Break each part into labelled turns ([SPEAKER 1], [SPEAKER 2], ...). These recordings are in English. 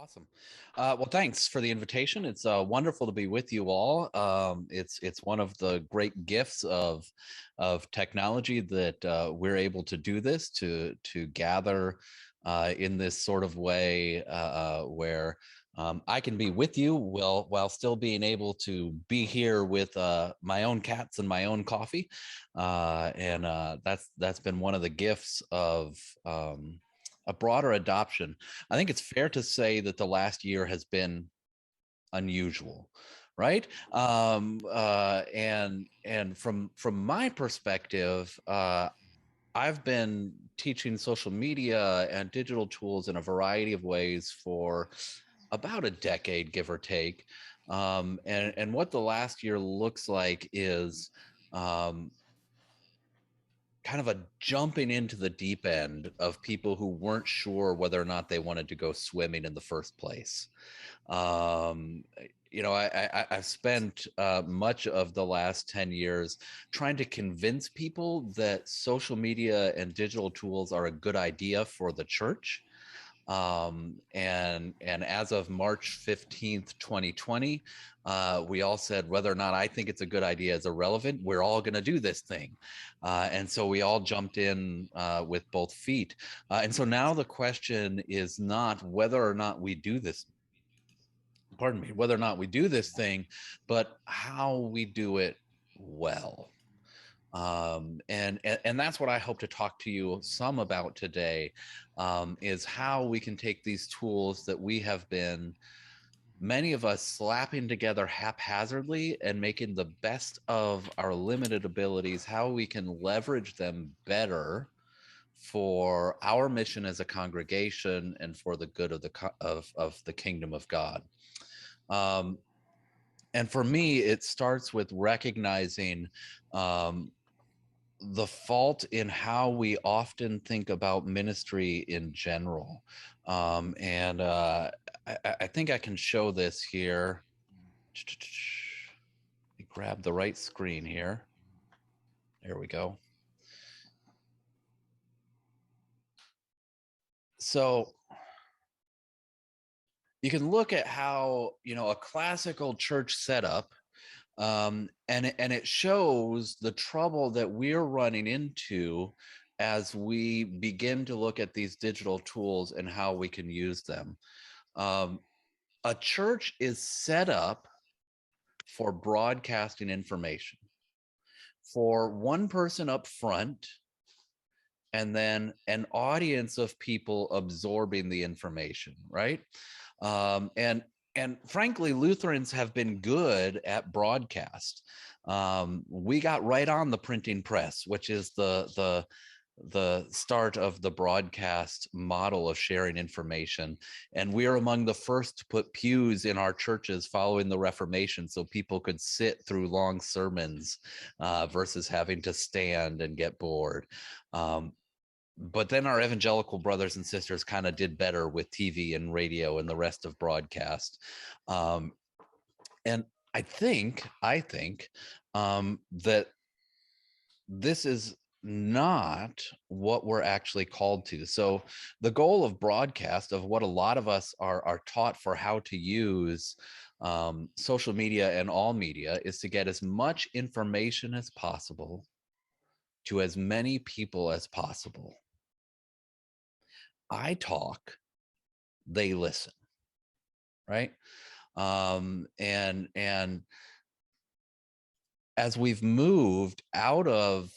[SPEAKER 1] Awesome. Well, thanks for the invitation. It's wonderful to be with you all. It's one of the great gifts of technology that we're able to do this to gather in this sort of way where I can be with you while still being able to be here with my own cats and my own coffee, and that's been one of the gifts of a broader adoption. I think it's fair to say that the last year has been unusual, right? And from my perspective, I've been teaching social media and digital tools in a variety of ways for about a decade, give or take. And what the last year looks like is kind of a jumping into the deep end of people who weren't sure whether or not they wanted to go swimming in the first place. I've spent much of the last 10 years trying to convince people that social media and digital tools are a good idea for the church. And as of March 15th, 2020, we all said whether or not I think it's a good idea is irrelevant. We're all going to do this thing. And so we all jumped in with both feet. And so now the question is not whether or not we do this, whether or not we do this thing, but how we do it well. And that's what I hope to talk to you some about today, is how we can take these tools that we have been, many of us, slapping together haphazardly and making the best of our limited abilities, how we can leverage them better for our mission as a congregation and for the good of the kingdom of God. And for me, it starts with recognizing the fault in how we often think about ministry in general. And I think I can show this here. Grab the right screen here. There we go. So you can look at how, a classical church setup, and it shows the trouble that we're running into as we begin to look at these digital tools and how we can use them. A church is set up for broadcasting information, for one person up front, and then an audience of people absorbing the information, right? And frankly, Lutherans have been good at broadcast. We got right on the printing press, which is the start of the broadcast model of sharing information. And we are among the first to put pews in our churches following the Reformation so people could sit through long sermons versus having to stand and get bored. But then our evangelical brothers and sisters kind of did better with TV and radio and the rest of broadcast. And I think that this is not what we're actually called to. So the goal of broadcast, of what a lot of us are taught for how to use social media and all media, is to get as much information as possible to as many people as possible. I talk, they listen, right? And as we've moved out of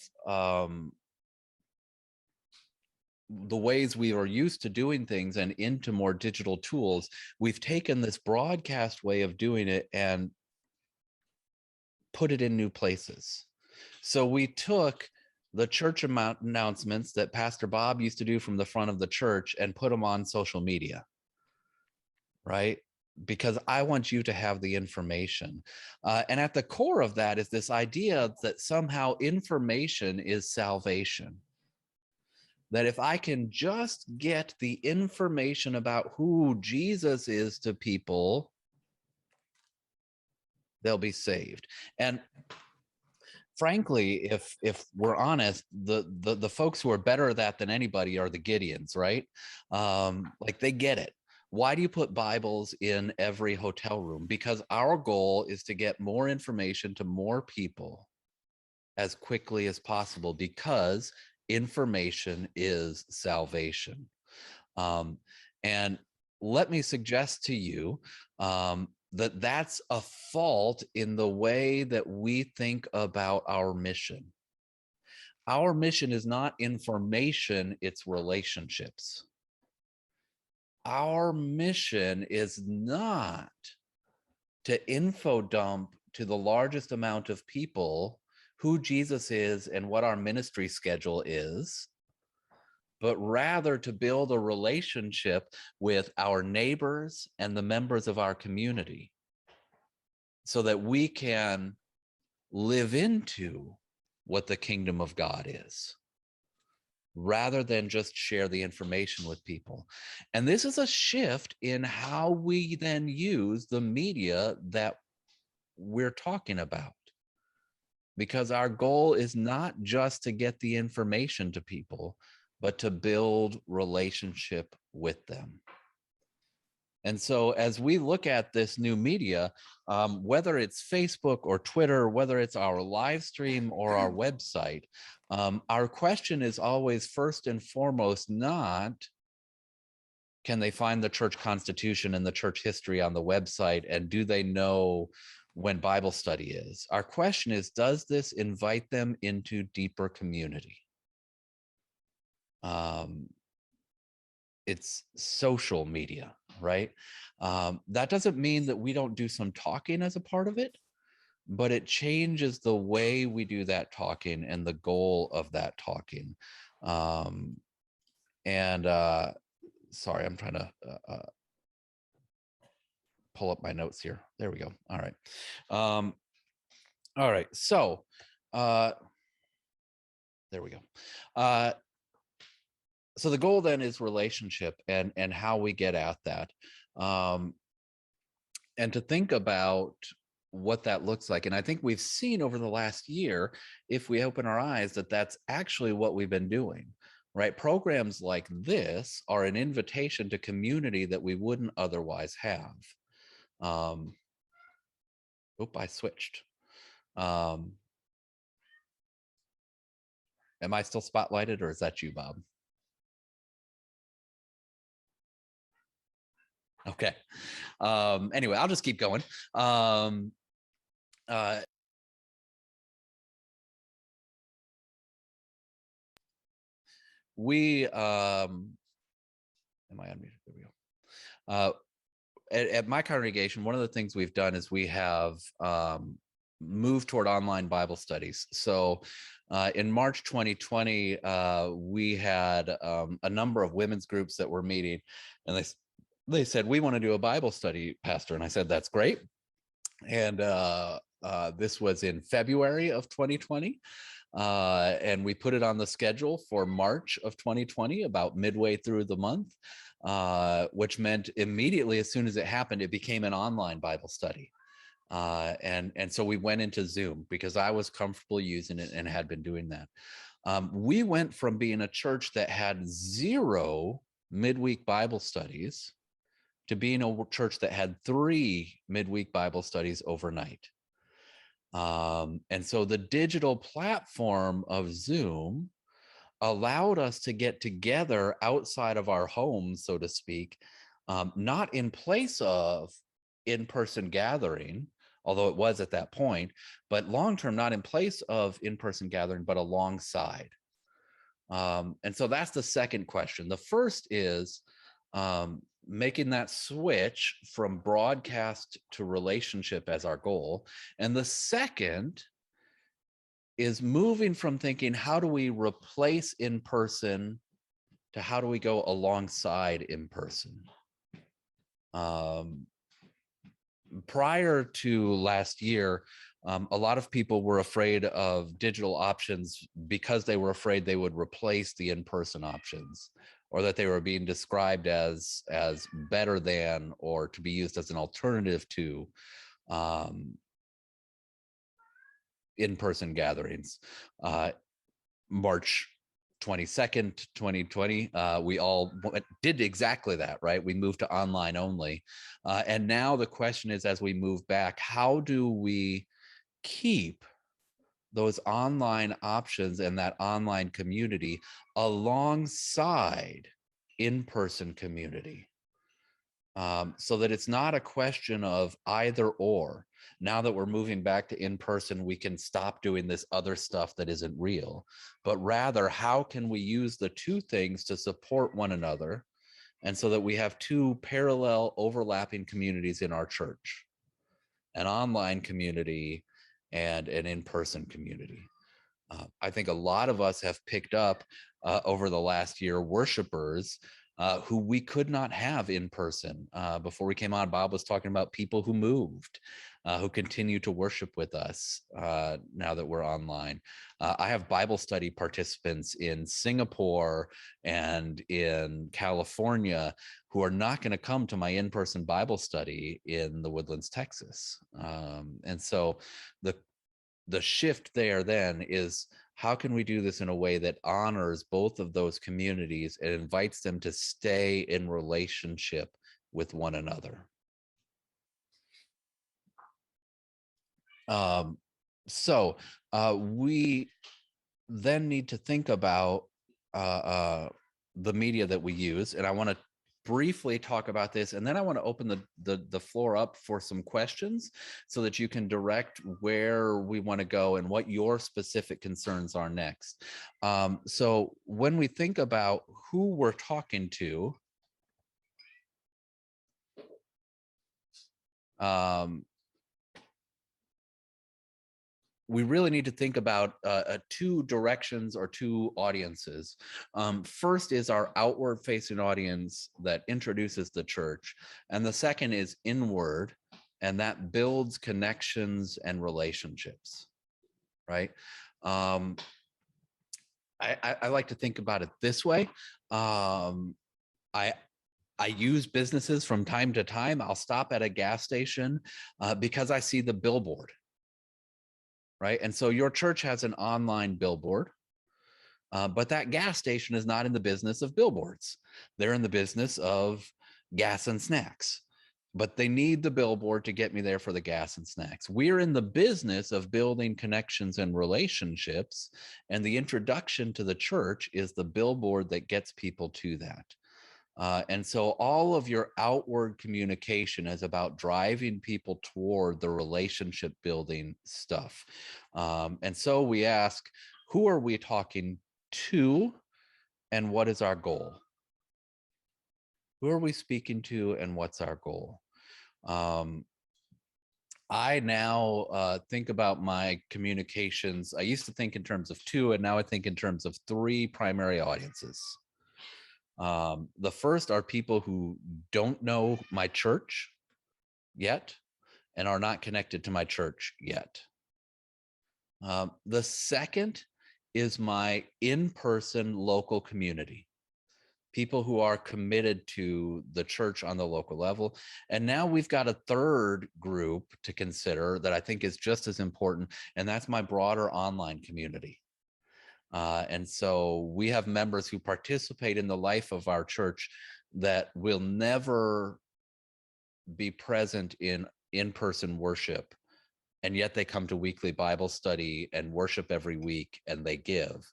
[SPEAKER 1] the ways we are used to doing things and into more digital tools, we've taken this broadcast way of doing it and put it in new places. So we took the church announcements that Pastor Bob used to do from the front of the church and put them on social media, right? Because I want you to have the information. And at the core of that is this idea that somehow information is salvation. That if I can just get the information about who Jesus is to people, they'll be saved. And frankly, if we're honest, the folks who are better at that than anybody are the Gideons, right? Like, they get it. Why do you put Bibles in every hotel room? Because our goal is to get more information to more people as quickly as possible, because information is salvation. And let me suggest to you that that's a fault in the way that we think about our mission. Our mission is not information, it's relationships. Our mission is not to info dump to the largest amount of people who Jesus is and what our ministry schedule is, but rather to build a relationship with our neighbors and the members of our community so that we can live into what the kingdom of God is, rather than just share the information with people. And this is a shift in how we then use the media that we're talking about, because our goal is not just to get the information to people, but to build relationship with them. And so as we look at this new media, whether it's Facebook or Twitter, whether it's our live stream or our website, our question is always first and foremost not, can they find the church constitution and the church history on the website, and do they know when Bible study is? Our question is, does this invite them into deeper community? It's social media, right? That doesn't mean that we don't do some talking as a part of it, but it changes the way we do that talking and the goal of that talking. Sorry, I'm trying to pull up my notes here. There we go. All right. All right. So there we go. So the goal then is relationship and how we get at that, and to think about what that looks like. And I think we've seen over the last year, if we open our eyes, that that's actually what we've been doing, right? Programs like this are an invitation to community that we wouldn't otherwise have. I switched. Am I still spotlighted, or is that you, Bob? Okay. Anyway, I'll just keep going. We am I unmuted? There we go. At my congregation, one of the things we've done is we have moved toward online Bible studies. So in March 2020, we had a number of women's groups that were meeting, and they said, we want to do a Bible study, Pastor. And I said, that's great. And this was in February of 2020. And we put it on the schedule for March of 2020, about midway through the month, which meant immediately, as soon as it happened, it became an online Bible study. And so we went into Zoom because I was comfortable using it and had been doing that. We went from being a church that had 0 midweek Bible studies to being a church that had 3 midweek Bible studies overnight. And so the digital platform of Zoom allowed us to get together outside of our homes, so to speak, not in place of in-person gathering, although it was at that point, but long-term, not in place of in-person gathering, but alongside. And so that's the second question. The first is making that switch from broadcast to relationship as our goal. And the second is moving from thinking, how do we replace in person, to how do we go alongside in person? Prior to last year, a lot of people were afraid of digital options because they were afraid they would replace the in-person options, or that they were being described as better than, or to be used as an alternative to in-person gatherings. March 22nd, 2020, we all did exactly that, right? We moved to online only. And now the question is, as we move back, how do we keep those online options and that online community alongside in-person community, so that it's not a question of either or? Now that we're moving back to in-person, we can stop doing this other stuff that isn't real, but rather, how can we use the two things to support one another, and so that we have two parallel overlapping communities in our church, an online community and an in-person community? I think a lot of us have picked up over the last year worshipers who we could not have in person. Before we came on, Bob was talking about people who moved, who continue to worship with us now that we're online. I have Bible study participants in Singapore and in California who are not going to come to my in-person Bible study in the Woodlands, Texas. And so the shift there then is, how can we do this in a way that honors both of those communities and invites them to stay in relationship with one another? So we then need to think about the media that we use, and I want to briefly talk about this, and then I want to open the floor up for some questions so that you can direct where we want to go and what your specific concerns are next. So when we think about who we're talking to, we really need to think about two directions or two audiences. First is our outward facing audience that introduces the church. And the second is inward, and that builds connections and relationships, right? I like to think about it this way. I use businesses from time to time. I'll stop at a gas station because I see the billboard. Right. And so your church has an online billboard, but that gas station is not in the business of billboards. They're in the business of gas and snacks, but they need the billboard to get me there for the gas and snacks. We're in the business of building connections and relationships, and the introduction to the church is the billboard that gets people to that. And so all of your outward communication is about driving people toward the relationship building stuff. And so we ask, who are we talking to, and what is our goal? Who are we speaking to, and what's our goal? I now think about my communications. I used to think in terms of two, and now I think in terms of three primary audiences. The first are people who don't know my church yet and are not connected to my church yet. The second is my in-person local community, people who are committed to the church on the local level. And now we've got a third group to consider that I think is just as important, and that's my broader online community. And so we have members who participate in the life of our church that will never be present in in-person worship, and yet they come to weekly Bible study and worship every week, and they give.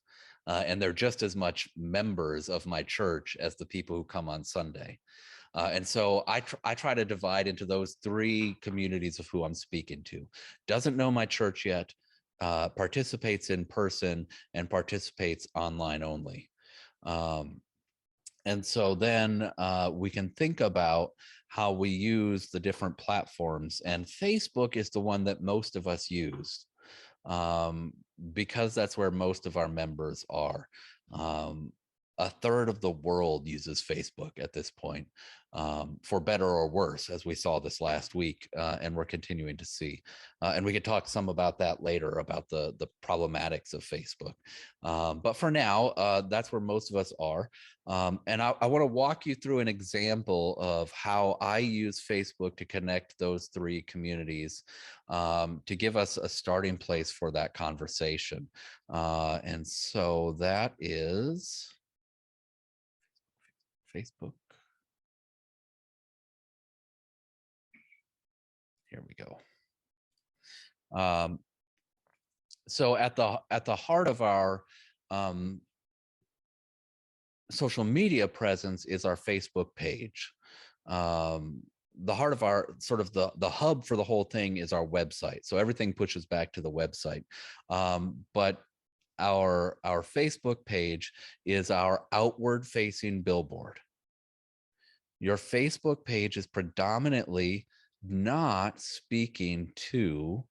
[SPEAKER 1] And they're just as much members of my church as the people who come on Sunday. And so I try to divide into those three communities of who I'm speaking to. Doesn't know my church yet, participates in person, and participates online only. And so then we can think about how we use the different platforms. And Facebook is the one that most of us use, because that's where most of our members are. A third of the world uses Facebook at this point. for better or worse, as we saw this last week, and we're continuing to see. And we could talk some about that later, about the problematics of Facebook. But for now, that's where most of us are. And I want to walk you through an example of how I use Facebook to connect those three communities, to give us a starting place for that conversation. And so that is Facebook. Here we go. So at the heart of our social media presence is our Facebook page. The heart of our sort of the hub for the whole thing is our website. So everything pushes back to the website. But our Facebook page is our outward facing billboard. Your Facebook page is predominantly not speaking to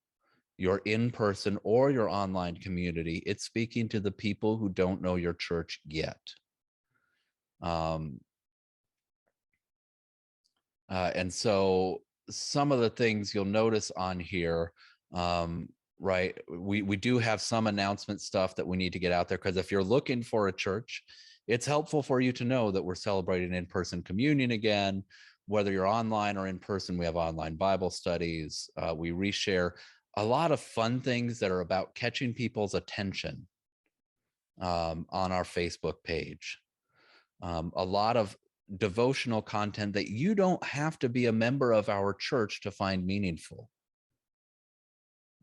[SPEAKER 1] your in-person or your online community. It's speaking to the people who don't know your church yet. And so some of the things you'll notice on here, right, we do have some announcement stuff that we need to get out there, because if you're looking for a church, it's helpful for you to know that we're celebrating in-person communion again. Whether you're online or in person, we have online Bible studies. We reshare a lot of fun things that are about catching people's attention on our Facebook page. A lot of devotional content that you don't have to be a member of our church to find meaningful.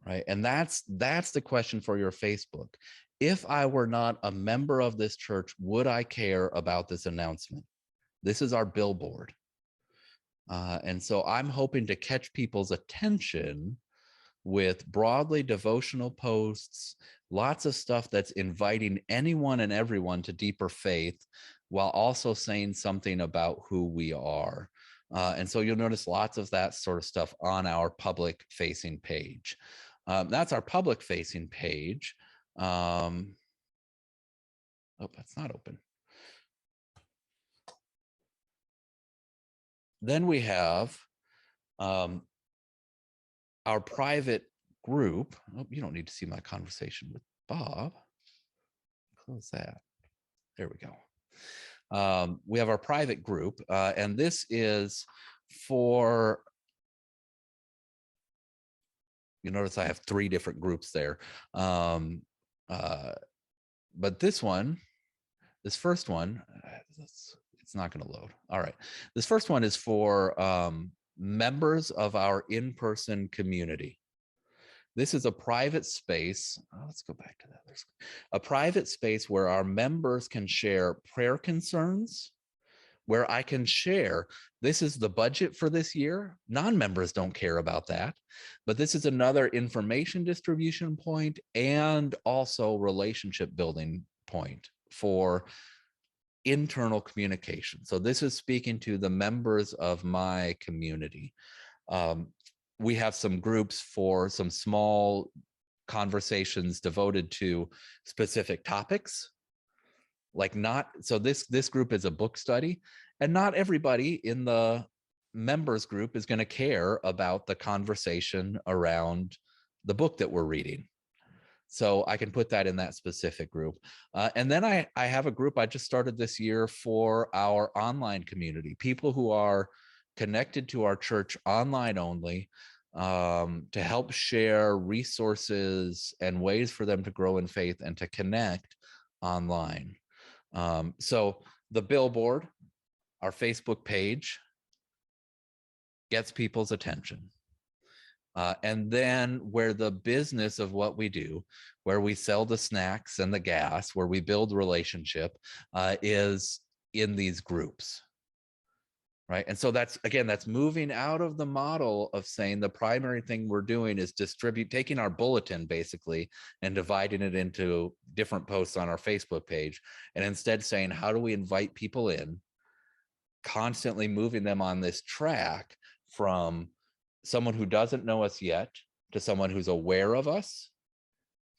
[SPEAKER 1] Right. And that's the question for your Facebook. If I were not a member of this church, would I care about this announcement? This is our billboard. And so I'm hoping to catch people's attention with broadly devotional posts, lots of stuff that's inviting anyone and everyone to deeper faith, while also saying something about who we are. And so you'll notice lots of that sort of stuff on our public facing page. That's our public facing page. Oh, that's not open. Then we have our private group. Oh, you don't need to see my conversation with Bob. Close that. There we go. We have our private group, and this is for, you notice I have 3 different groups there. But this first one, it's not going to load. All right. This first one is for members of our in-person community. This is a private space. Let's go back to that. There's a private space where our members can share prayer concerns, where I can share, this is the budget for this year. Non-members don't care about that, but this is another information distribution point and also relationship building point for internal communication. So this is speaking to the members of my community. We have some groups for some small conversations devoted to specific topics. Like so this group is a book study, and not everybody in the members group is going to care about the conversation around the book that we're reading. So I can put that in that specific group. And then I have a group I just started this year for our online community, people who are connected to our church online only, to help share resources and ways for them to grow in faith and to connect online. So the billboard, our Facebook page, gets people's attention. And then where the business of what we do, where we sell the snacks and the gas, where we build relationship, is in these groups. Right. And so that's moving out of the model of saying the primary thing we're doing is taking our bulletin basically and dividing it into different posts on our Facebook page, and instead saying, how do we invite people in, constantly moving them on this track from someone who doesn't know us yet to someone who's aware of us,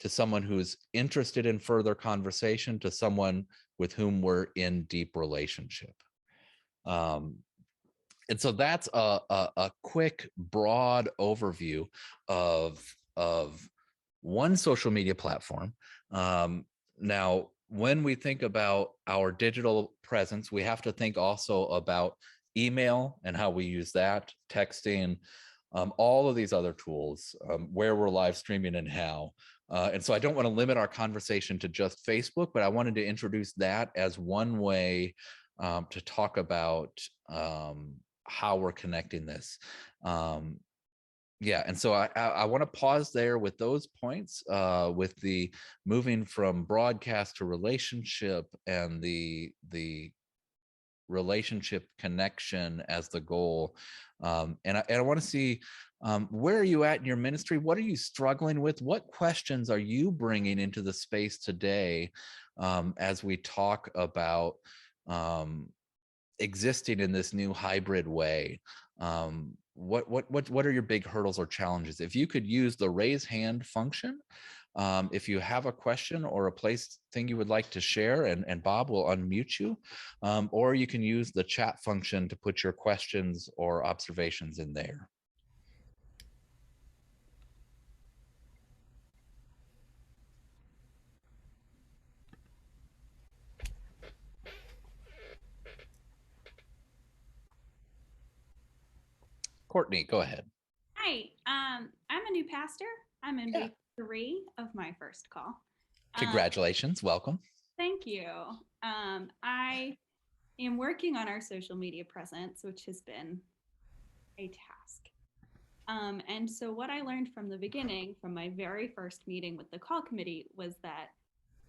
[SPEAKER 1] to someone who's interested in further conversation, to someone with whom we're in deep relationship. And so that's a quick, broad overview of one social media platform. Now, when we think about our digital presence, we have to think also about email and how we use that, texting, all of these other tools, where we're live streaming and how. And so I don't want to limit our conversation to just Facebook, but I wanted to introduce that as one way to talk about how we're connecting this. Yeah, and so I want to pause there with those points, with the moving from broadcast to relationship and the relationship connection as the goal. And I want to see, where are you at in your ministry? What are you struggling with? What questions are you bringing into the space today, as we talk about existing in this new hybrid way? What are your big hurdles or challenges? If you could use the raise hand function, if you have a question or a thing you would like to share, and Bob will unmute you, or you can use the chat function to put your questions or observations in there. Courtney, go ahead.
[SPEAKER 2] Hi, I'm a new pastor. I'm in
[SPEAKER 1] Yeah.
[SPEAKER 2] week 3 of my first call.
[SPEAKER 1] Congratulations. Welcome.
[SPEAKER 2] Thank you. I am working on our social media presence, which has been a task. And so, what I learned from the beginning, from my very first meeting with the call committee, was that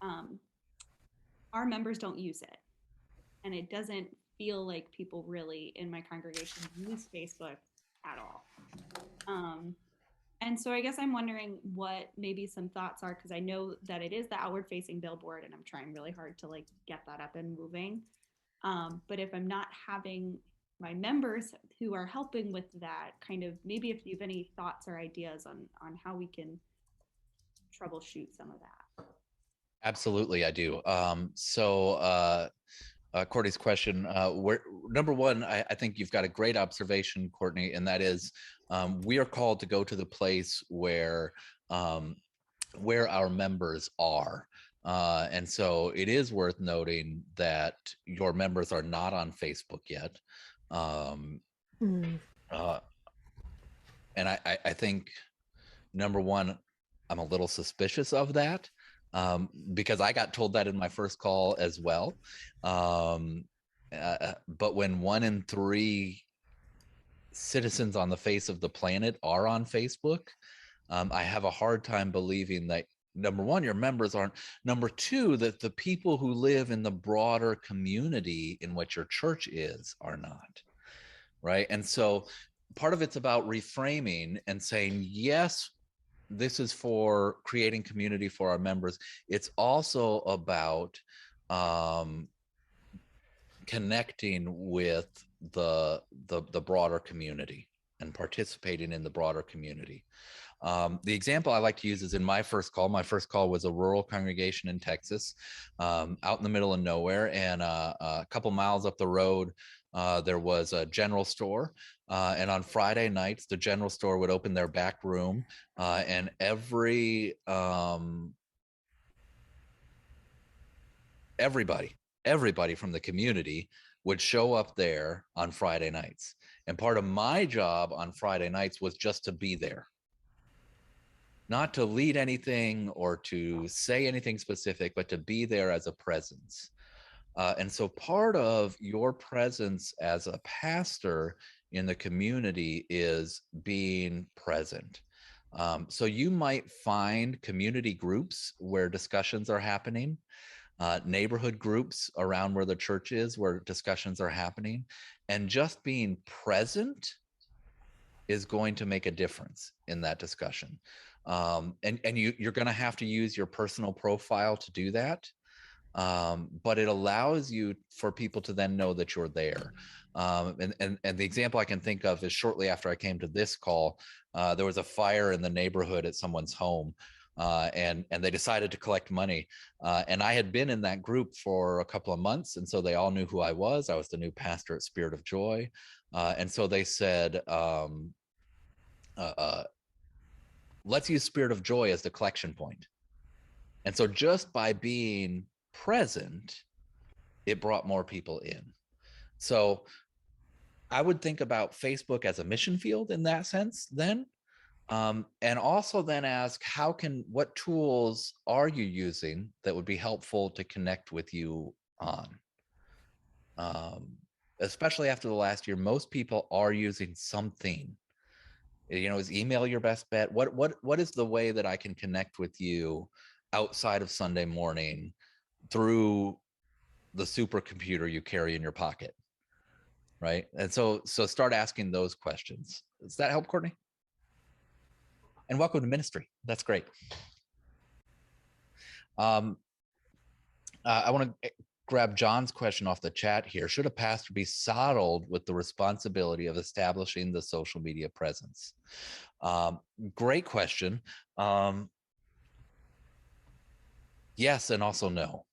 [SPEAKER 2] our members don't use it. And it doesn't feel like people really in my congregation use Facebook at all. And so I guess I'm wondering what maybe some thoughts are, because I know that it is the outward facing billboard and I'm trying really hard to like get that up and moving. But if I'm not having my members who are helping with that, kind of maybe if you have any thoughts or ideas on how we can troubleshoot some of that.
[SPEAKER 1] Absolutely, I do. Courtney's question, where, number one, I think you've got a great observation, Courtney, and that is, we are called to go to the place where our members are. And so it is worth noting that your members are not on Facebook yet. And I think, number one, I'm a little suspicious of that, because I got told that in my first call as well. But when 1 in 3 citizens on the face of the planet are on Facebook, I have a hard time believing that, number one, your members aren't. Number two, that the people who live in the broader community in which your church is are not. Right. And so part of it's about reframing and saying, yes, this is for creating community for our members. It's also about connecting with the broader community and participating in the broader community. The example I like to use is in my first call. My first call was a rural congregation in Texas, out in the middle of nowhere, and a couple miles up the road, there was a general store, and on Friday nights, the general store would open their back room, and everybody from the community would show up there on Friday nights. And part of my job on Friday nights was just to be there, not to lead anything or to say anything specific, but to be there as a presence. And so part of your presence as a pastor in the community is being present. So you might find community groups where discussions are happening, neighborhood groups around where the church is where discussions are happening, and just being present is going to make a difference in that discussion. And you're going to have to use your personal profile to do that. But it allows you for people to then know that you're there. And the example I can think of is shortly after I came to this call, there was a fire in the neighborhood at someone's home. and they decided to collect money. And I had been in that group for a couple of months, and so they all knew who I was. I was the new pastor at Spirit of Joy, and so they said, let's use Spirit of Joy as the collection point. And so just by being present, it brought more people in. So I would think about Facebook as a mission field in that sense then. And also then ask, what tools are you using that would be helpful to connect with you on? Especially after the last year, most people are using something. Is email your best bet? What is the way that I can connect with you outside of Sunday morning through the supercomputer you carry in your pocket? Right. And so start asking those questions. Does that help, Courtney? And welcome to ministry. That's great. I want to grab John's question off the chat here. Should a pastor be saddled with the responsibility of establishing the social media presence? Great question. Yes, and also no.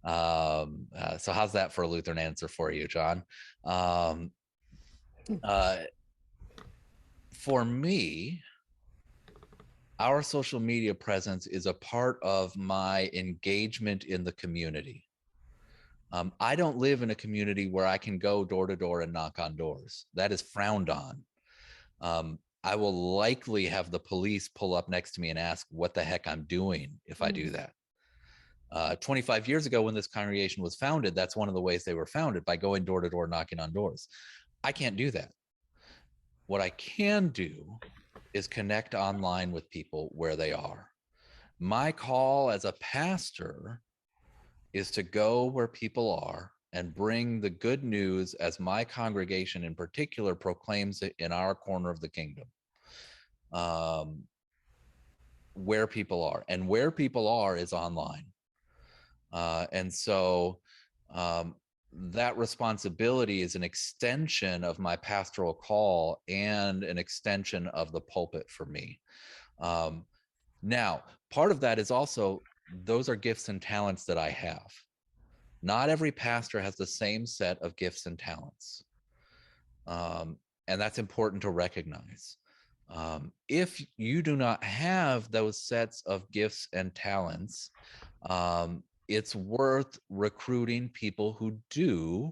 [SPEAKER 1] So how's that for a Lutheran answer for you, John? For me, our social media presence is a part of my engagement in the community. I don't live in a community where I can go door to door and knock on doors. That is frowned on. I will likely have the police pull up next to me and ask what the heck I'm doing if I do that. 25 years ago, when this congregation was founded, that's one of the ways they were founded, by going door to door, knocking on doors. I can't do that. What I can do is connect online with people where they are. My call as a pastor is to go where people are and bring the good news as my congregation in particular proclaims it in our corner of the kingdom, where people are. And where people are is online. And so that responsibility is an extension of my pastoral call and an extension of the pulpit for me. Now, part of that is also, those are gifts and talents that I have. Not every pastor has the same set of gifts and talents. And that's important to recognize. If you do not have those sets of gifts and talents, it's worth recruiting people who do,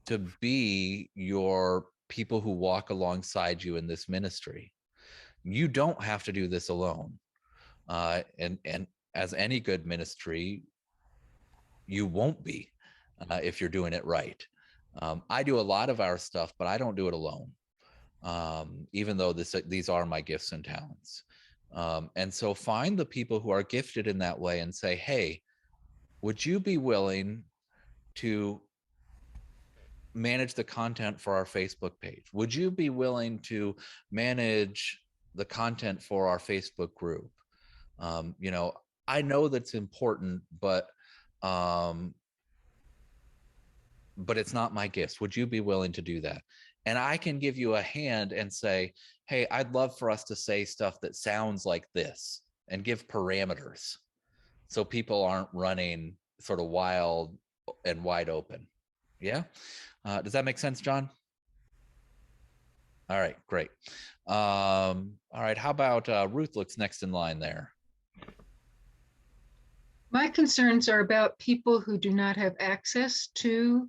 [SPEAKER 1] to be your people who walk alongside you in this ministry. You don't have to do this alone. And as any good ministry, you won't be if you're doing it right. I do a lot of our stuff, but I don't do it alone, even though these are my gifts and talents. And so find the people who are gifted in that way and say, hey, would you be willing to manage the content for our Facebook page? Would you be willing to manage the content for our Facebook group? I know that's important, but it's not my gifts. Would you be willing to do that? And I can give you a hand and say, hey, I'd love for us to say stuff that sounds like this, and give parameters so people aren't running sort of wild and wide open. Yeah. Does that make sense, John? All right, great. All right, how about Ruth looks next in line there?
[SPEAKER 3] My concerns are about people who do not have access to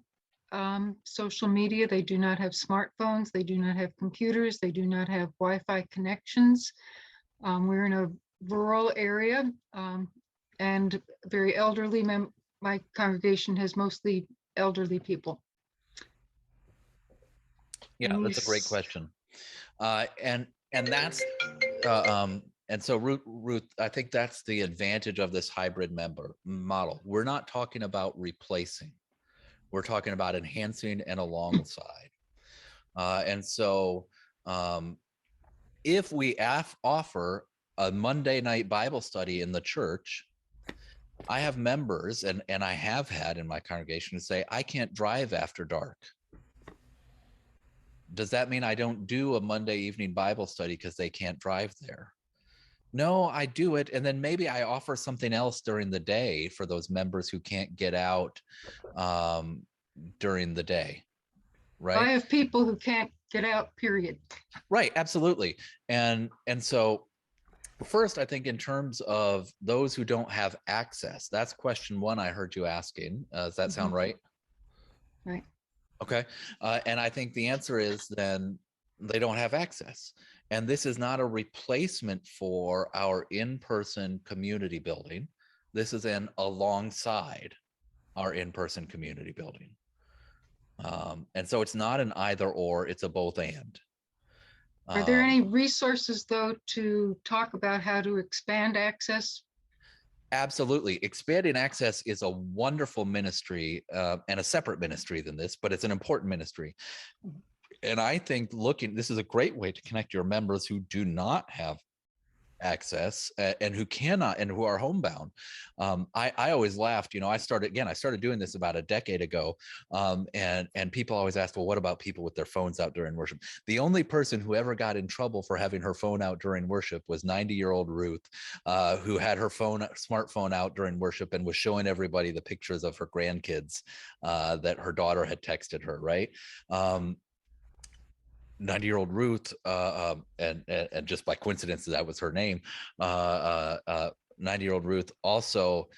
[SPEAKER 3] social media. They do not have smartphones. They do not have computers. They do not have Wi-Fi connections. We're in a rural area and very elderly. My congregation has mostly elderly people.
[SPEAKER 1] Yeah, that's a great question. And that's and so Ruth, I think that's the advantage of this hybrid member model. We're not talking about replacing. We're talking about enhancing and alongside. And so if we offer a Monday night Bible study in the church, I have members, and I have had in my congregation, say, I can't drive after dark. Does that mean I don't do a Monday evening Bible study because they can't drive there? No, I do it, and then maybe I offer something else during the day for those members who can't get out during the day,
[SPEAKER 3] I
[SPEAKER 1] right?
[SPEAKER 3] have people who can't get out, period.
[SPEAKER 1] Right, absolutely. And so first, I think in terms of those who don't have access, that's question one I heard you asking. Does that sound right?
[SPEAKER 3] Right.
[SPEAKER 1] Okay. And I think the answer is then they don't have access. And this is not a replacement for our in-person community building. This is an alongside our in-person community building. And so it's not an either or, it's a both and.
[SPEAKER 3] Are there any resources, though, to talk about how to expand access?
[SPEAKER 1] Absolutely. Expanding Access is a wonderful ministry and a separate ministry than this, but it's an important ministry. And I think this is a great way to connect your members who do not have access and who cannot and who are homebound. I always laughed, I started doing this about a decade ago. And people always ask, well, what about people with their phones out during worship? The only person who ever got in trouble for having her phone out during worship was 90-year-old Ruth, who had her smartphone out during worship and was showing everybody the pictures of her grandkids that her daughter had texted her, right? 90-year-old Ruth, and just by coincidence, that was her name. 90-year-old Ruth also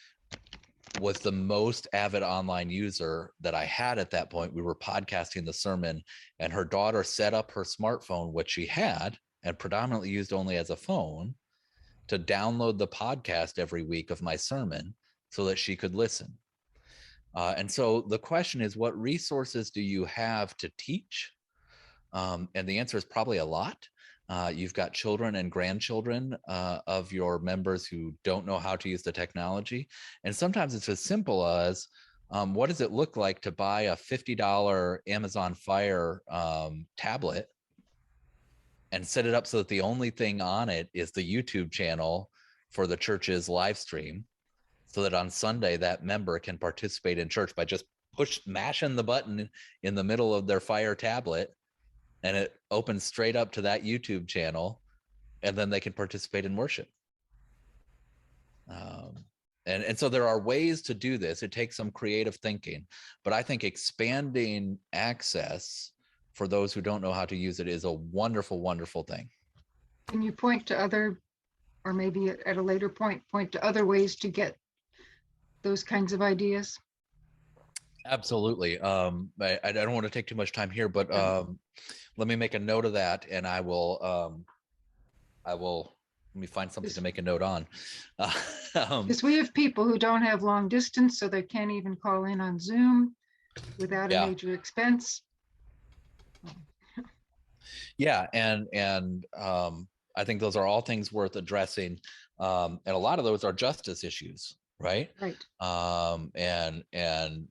[SPEAKER 1] was the most avid online user that I had at that point. We were podcasting the sermon, and her daughter set up her smartphone, which she had and predominantly used only as a phone, to download the podcast every week of my sermon so that she could listen. And so the question is, what resources do you have to teach? And the answer is probably a lot. You've got children and grandchildren of your members who don't know how to use the technology. And sometimes it's as simple as, what does it look like to buy a $50 Amazon Fire tablet and set it up so that the only thing on it is the YouTube channel for the church's live stream, so that on Sunday that member can participate in church by just mashing the button in the middle of their Fire tablet, and it opens straight up to that YouTube channel, and then they can participate in worship. And so there are ways to do this. It takes some creative thinking, but I think expanding access for those who don't know how to use it is a wonderful, wonderful thing.
[SPEAKER 3] Can you point to other, or maybe at a later point to other ways to get those kinds of ideas?
[SPEAKER 1] Absolutely. I don't want to take too much time here, but let me make a note of that, and I will let me find something to make a note on.
[SPEAKER 3] Because we have people who don't have long distance, so they can't even call in on Zoom without a major expense.
[SPEAKER 1] Yeah, and I think those are all things worth addressing, and a lot of those are justice issues. Right. And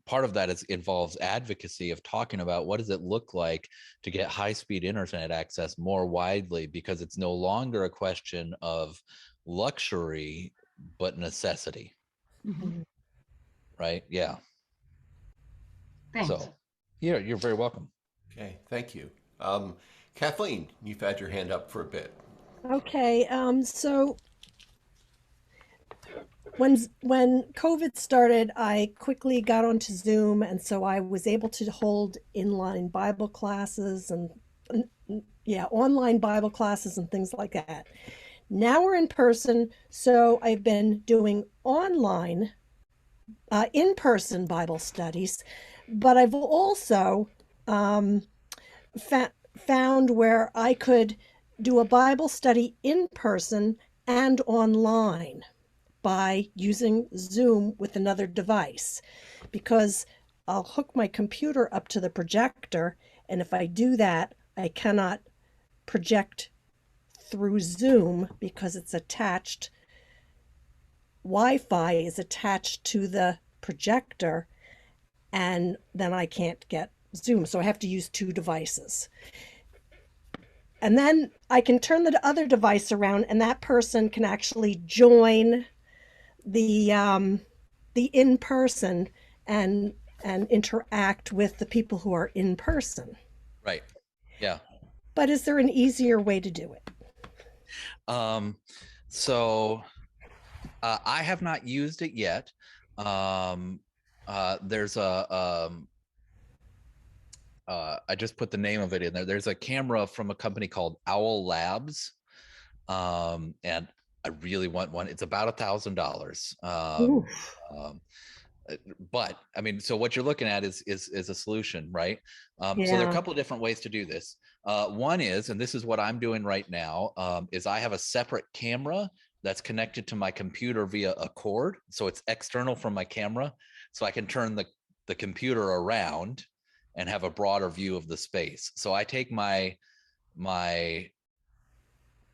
[SPEAKER 1] part of that involves advocacy of talking about what does it look like to get high-speed internet access more widely, because it's no longer a question of luxury, but necessity.
[SPEAKER 3] Mm-hmm.
[SPEAKER 1] Right. Yeah.
[SPEAKER 3] Thanks.
[SPEAKER 1] So yeah, you're very welcome.
[SPEAKER 4] Okay, thank you. Kathleen, you've had your hand up for a bit.
[SPEAKER 5] Okay, so when COVID started, I quickly got onto Zoom, and so I was able to hold inline Bible classes and online Bible classes and things like that. Now we're in person, so I've been doing online, in-person Bible studies, but I've also found where I could do a Bible study in person and online by using Zoom with another device, because I'll hook my computer up to the projector, and if I do that, I cannot project through Zoom because it's attached. Wi-Fi is attached to the projector, and then I can't get Zoom, so I have to use two devices. And then I can turn the other device around, and that person can actually join the in-person and interact with the people who are in person.
[SPEAKER 1] Right. Yeah.
[SPEAKER 5] But is there an easier way to do it?
[SPEAKER 1] So I have not used it yet. There's I just put the name of it in there. There's a camera from a company called Owl Labs, and I really want one. It's about $1,000.
[SPEAKER 5] Oof.
[SPEAKER 1] But I mean, so what you're looking at is a solution, right? So there are a
[SPEAKER 5] Yeah.
[SPEAKER 1] couple of different ways to do this. One is, and this is what I'm doing right now, is I have a separate camera that's connected to my computer via a cord. So it's external from my camera. So I can turn the computer around and have a broader view of the space. So I take my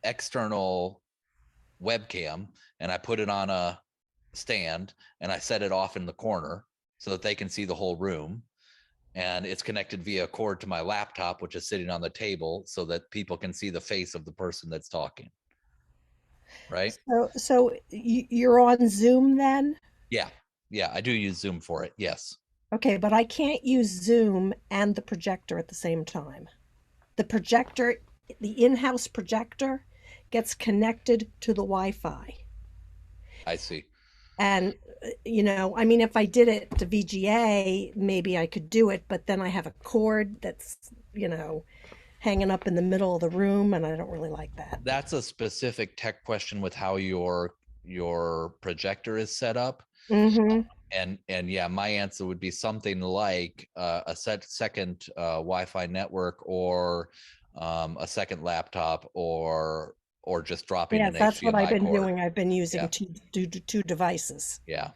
[SPEAKER 1] external webcam and I put it on a stand and I set it off in the corner so that they can see the whole room. And it's connected via a cord to my laptop, which is sitting on the table, so that people can see the face of the person that's talking. Right?
[SPEAKER 5] So you're on Zoom then?
[SPEAKER 1] Yeah. Yeah. I do use Zoom for it. Yes.
[SPEAKER 5] Okay, but I can't use Zoom and the projector at the same time. The projector, the in-house projector, gets connected to the Wi-Fi.
[SPEAKER 1] I see.
[SPEAKER 5] And, I mean, if I did it to VGA, maybe I could do it, but then I have a cord that's, hanging up in the middle of the room, and I don't really like that.
[SPEAKER 1] That's a specific tech question with how your projector is set up.
[SPEAKER 5] Mm-hmm.
[SPEAKER 1] And yeah, my answer would be something like a second Wi-Fi network, or a second laptop, or just dropping
[SPEAKER 5] Yes,
[SPEAKER 1] an
[SPEAKER 5] that's what I've
[SPEAKER 1] HDMI
[SPEAKER 5] been
[SPEAKER 1] cord.
[SPEAKER 5] doing. I've been using
[SPEAKER 1] Yeah.
[SPEAKER 5] two devices.
[SPEAKER 1] Yeah,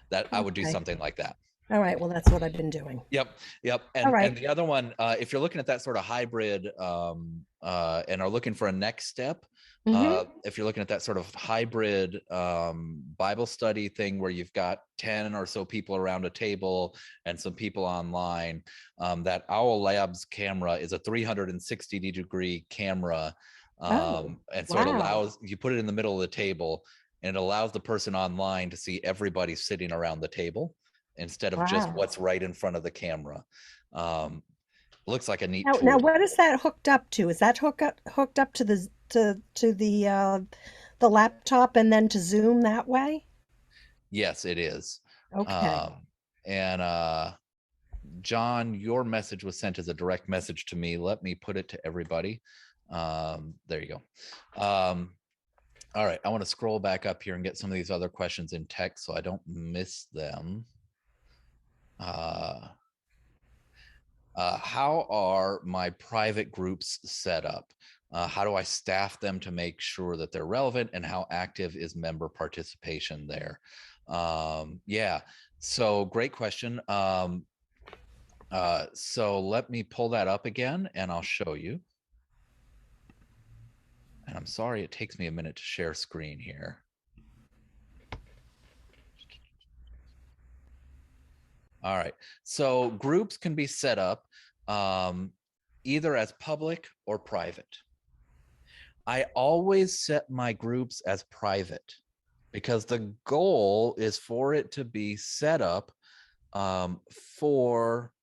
[SPEAKER 1] that I would do
[SPEAKER 5] Okay.
[SPEAKER 1] something like that.
[SPEAKER 5] All right. Well, that's what I've been doing.
[SPEAKER 1] Yep.
[SPEAKER 5] All right.
[SPEAKER 1] And the other one, if you're looking at that sort of hybrid, and are looking for a next step,
[SPEAKER 5] Mm-hmm.
[SPEAKER 1] if you're looking at that sort of hybrid Bible study thing where you've got 10 or so people around a table and some people online, that Owl Labs camera is a 360-degree camera.
[SPEAKER 5] Oh,
[SPEAKER 1] And so it
[SPEAKER 5] wow.
[SPEAKER 1] allows, you put it in the middle of the table, and it allows the person online to see everybody sitting around the table instead of just
[SPEAKER 5] Wow.
[SPEAKER 1] what's right in front of the camera. Looks like a neat
[SPEAKER 5] Now,
[SPEAKER 1] tool.
[SPEAKER 5] what is that hooked up to? Is that hooked up to the laptop and then to Zoom that way?
[SPEAKER 1] Yes, it is.
[SPEAKER 5] Okay.
[SPEAKER 1] And John, your message was sent as a direct message to me. Let me put it to everybody. There you go. All right, I want to scroll back up here and get some of these other questions in text so I don't miss them. How are my private groups set up? How do I staff them to make sure that they're relevant, and how active is member participation there? Yeah, so great question. So let me pull that up again and I'll show you. And I'm sorry, it takes me a minute to share screen here. All right, so groups can be set up either as public or private. I always set my groups as private because the goal is for it to be set up for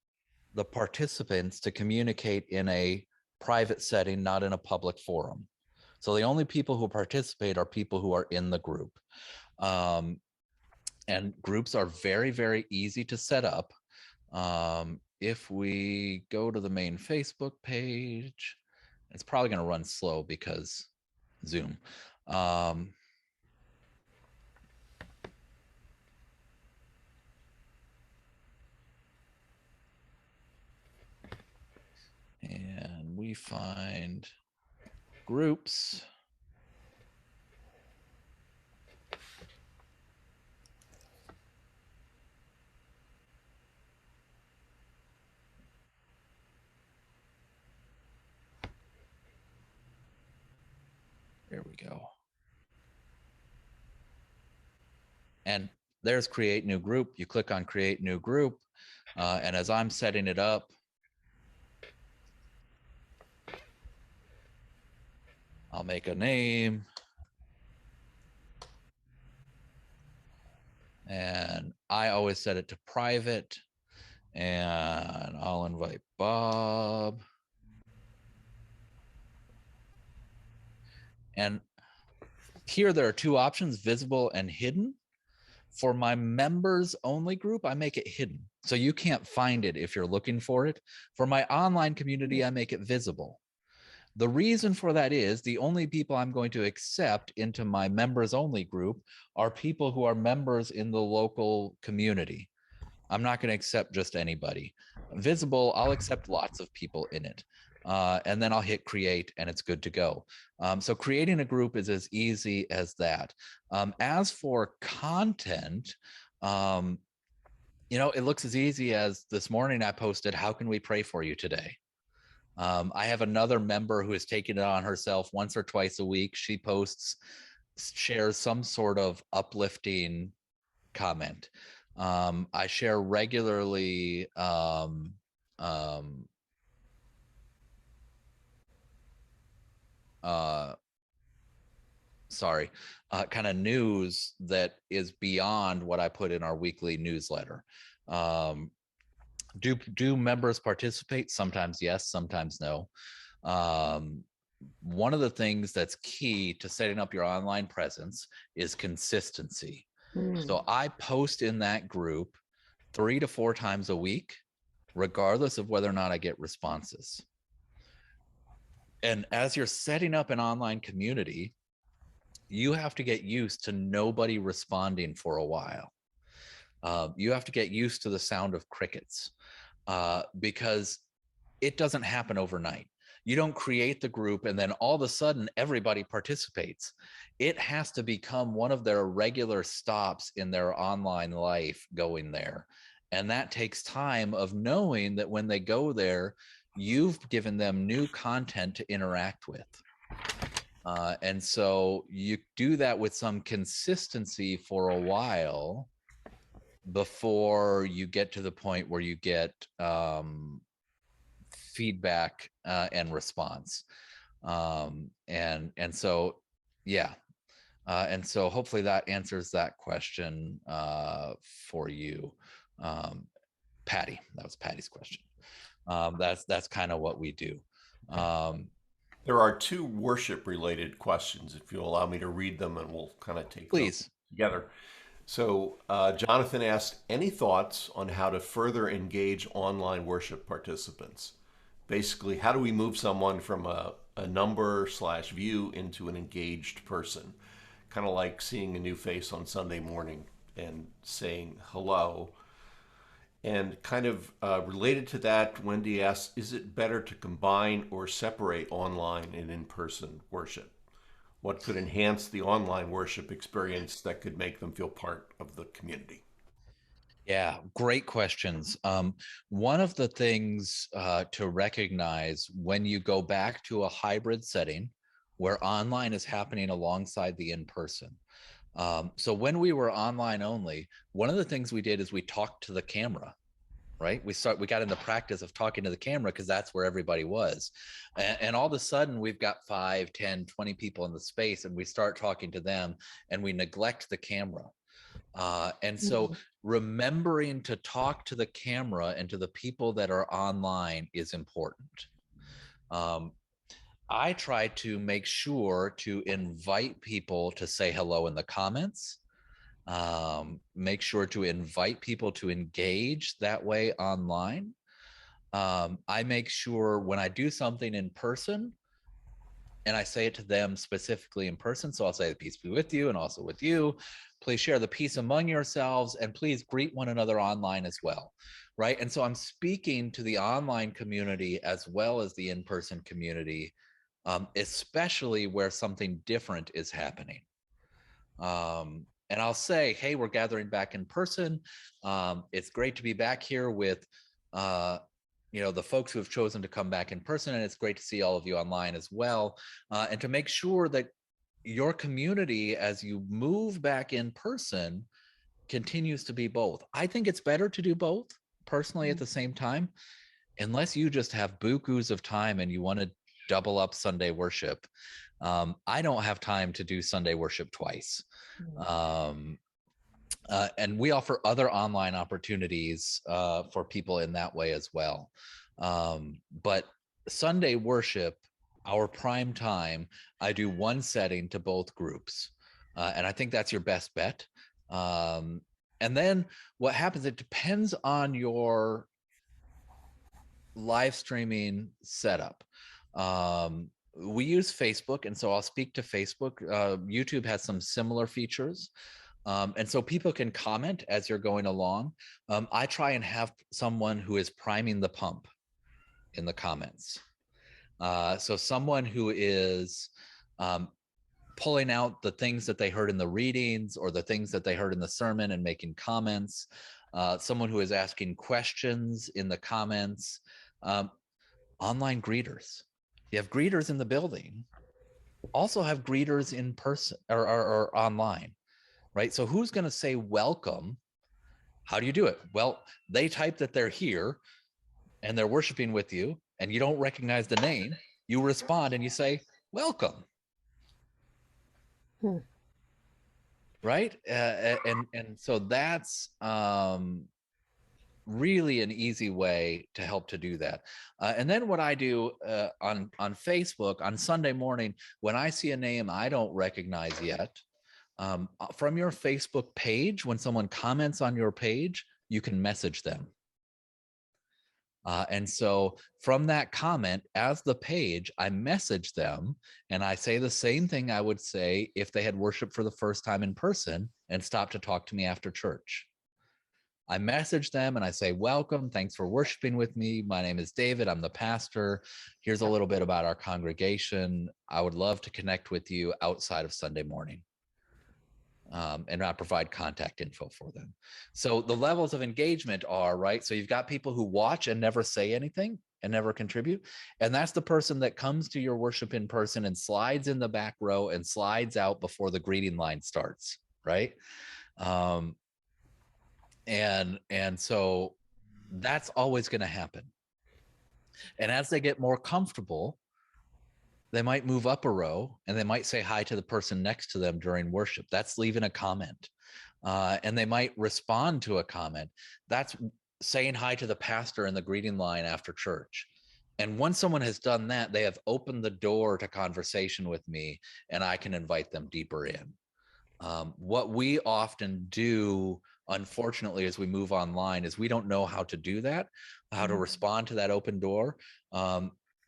[SPEAKER 1] the participants to communicate in a private setting, not in a public forum. So the only people who participate are people who are in the group. And groups are very, very easy to set up. If we go to the main Facebook page, it's probably going to run slow because Zoom. And we find groups. There we go. And there's create new group. You click on create new group. And as I'm setting it up, I'll make a name. And I always set it to private. And I'll invite Bob. And Here, there are two options, visible and hidden. For my members only group, I make it hidden. So you can't find it if you're looking for it. For my online community, I make it visible. The reason for that is the only people I'm going to accept into my members only group are people who are members in the local community. I'm not going to accept just anybody. Visible, I'll accept lots of people in it. And then I'll hit create and it's good to go. So creating a group is as easy as that. As for content, it looks as easy as this morning I posted, how can we pray for you today? I have another member who has taken it on herself once or twice a week. She shares some sort of uplifting comment. I share regularly kind of news that is beyond what I put in our weekly newsletter. Do members participate? Sometimes yes, sometimes no. One of the things that's key to setting up your online presence is consistency. So I post in that group 3 to 4 times a week, regardless of whether or not I get responses. And as you're setting up an online community, you have to get used to nobody responding for a while. You have to get used to the sound of crickets because it doesn't happen overnight. You don't create the group and then all of a sudden everybody participates. It has to become one of their regular stops in their online life going there. And that takes time of knowing that when they go there, you've given them new content to interact with. And so you do that with some consistency for a while before you get to the point where you get feedback and response. And so, yeah. And so hopefully that answers that question for you. Patty, that was Patty's question. That's kind of what we do.
[SPEAKER 4] There are 2 worship related questions, if you'll allow me to read them, and we'll kind of take them together. So Jonathan asked, any thoughts on how to further engage online worship participants? Basically, how do we move someone from a number/view into an engaged person? Kind of like seeing a new face on Sunday morning and saying hello. And kind of related to that, Wendy asks, is it better to combine or separate online and in-person worship? What could enhance the online worship experience that could make them feel part of the community?
[SPEAKER 1] Yeah, great questions. One of the things to recognize when you go back to a hybrid setting where online is happening alongside the in-person. So when we were online only, one of the things we did is we talked to the camera, right? We got in the practice of talking to the camera because that's where everybody was. And all of a sudden we've got 5, 10, 20 people in the space and we start talking to them and we neglect the camera. And so remembering to talk to the camera and to the people that are online is important. I try to make sure to invite people to say hello in the comments. Make sure to invite people to engage that way online. I make sure when I do something in person, and I say it to them specifically in person. So I'll say, peace be with you and also with you. Please share the peace among yourselves and please greet one another online as well, right? And so I'm speaking to the online community as well as the in-person community, especially where something different is happening. And I'll say, hey, we're gathering back in person. It's great to be back here with the folks who have chosen to come back in person, and it's great to see all of you online as well. And to make sure that your community, as you move back in person, continues to be both. I think it's better to do both personally at the same time, unless you just have bukus of time and you want to double up Sunday worship. I don't have time to do Sunday worship twice. And we offer other online opportunities for people in that way as well. But Sunday worship, our prime time, I do one setting to both groups. And I think that's your best bet. And then what happens, it depends on your live streaming setup. We use Facebook, and so I'll speak to Facebook. YouTube has some similar features. And so people can comment as you're going along. I try and have someone who is priming the pump in the comments. So someone who is pulling out the things that they heard in the readings or the things that they heard in the sermon and making comments. Someone who is asking questions in the comments. Online greeters. You have greeters in the building. Also have greeters in person or online, right? So who's going to say welcome? How do you do it? Well, they type that they're here and they're worshiping with you and you don't recognize the name. You respond and you say, welcome. Right? And so that's really an easy way to help to do that. And then what I do on Facebook on Sunday morning, when I see a name I don't recognize yet, from your Facebook page, when someone comments on your page, you can message them. And so from that comment, as the page, I message them and I say the same thing I would say if they had worshiped for the first time in person and stopped to talk to me after church. I message them and I say, welcome, thanks for worshiping with me. My name is David, I'm the pastor. Here's a little bit about our congregation. I would love to connect with you outside of Sunday morning. And I provide contact info for them. So the levels of engagement are, right? So you've got people who watch and never say anything and never contribute. And that's the person that comes to your worship in person and slides in the back row and slides out before the greeting line starts, right? And so that's always going to happen. And as they get more comfortable, they might move up a row and they might say hi to the person next to them during worship. That's leaving a comment. And they might respond to a comment. That's saying hi to the pastor in the greeting line after church. And once someone has done that, they have opened the door to conversation with me and I can invite them deeper in. What we often do, unfortunately, as we move online is we don't know how to do that, how to respond to that open door.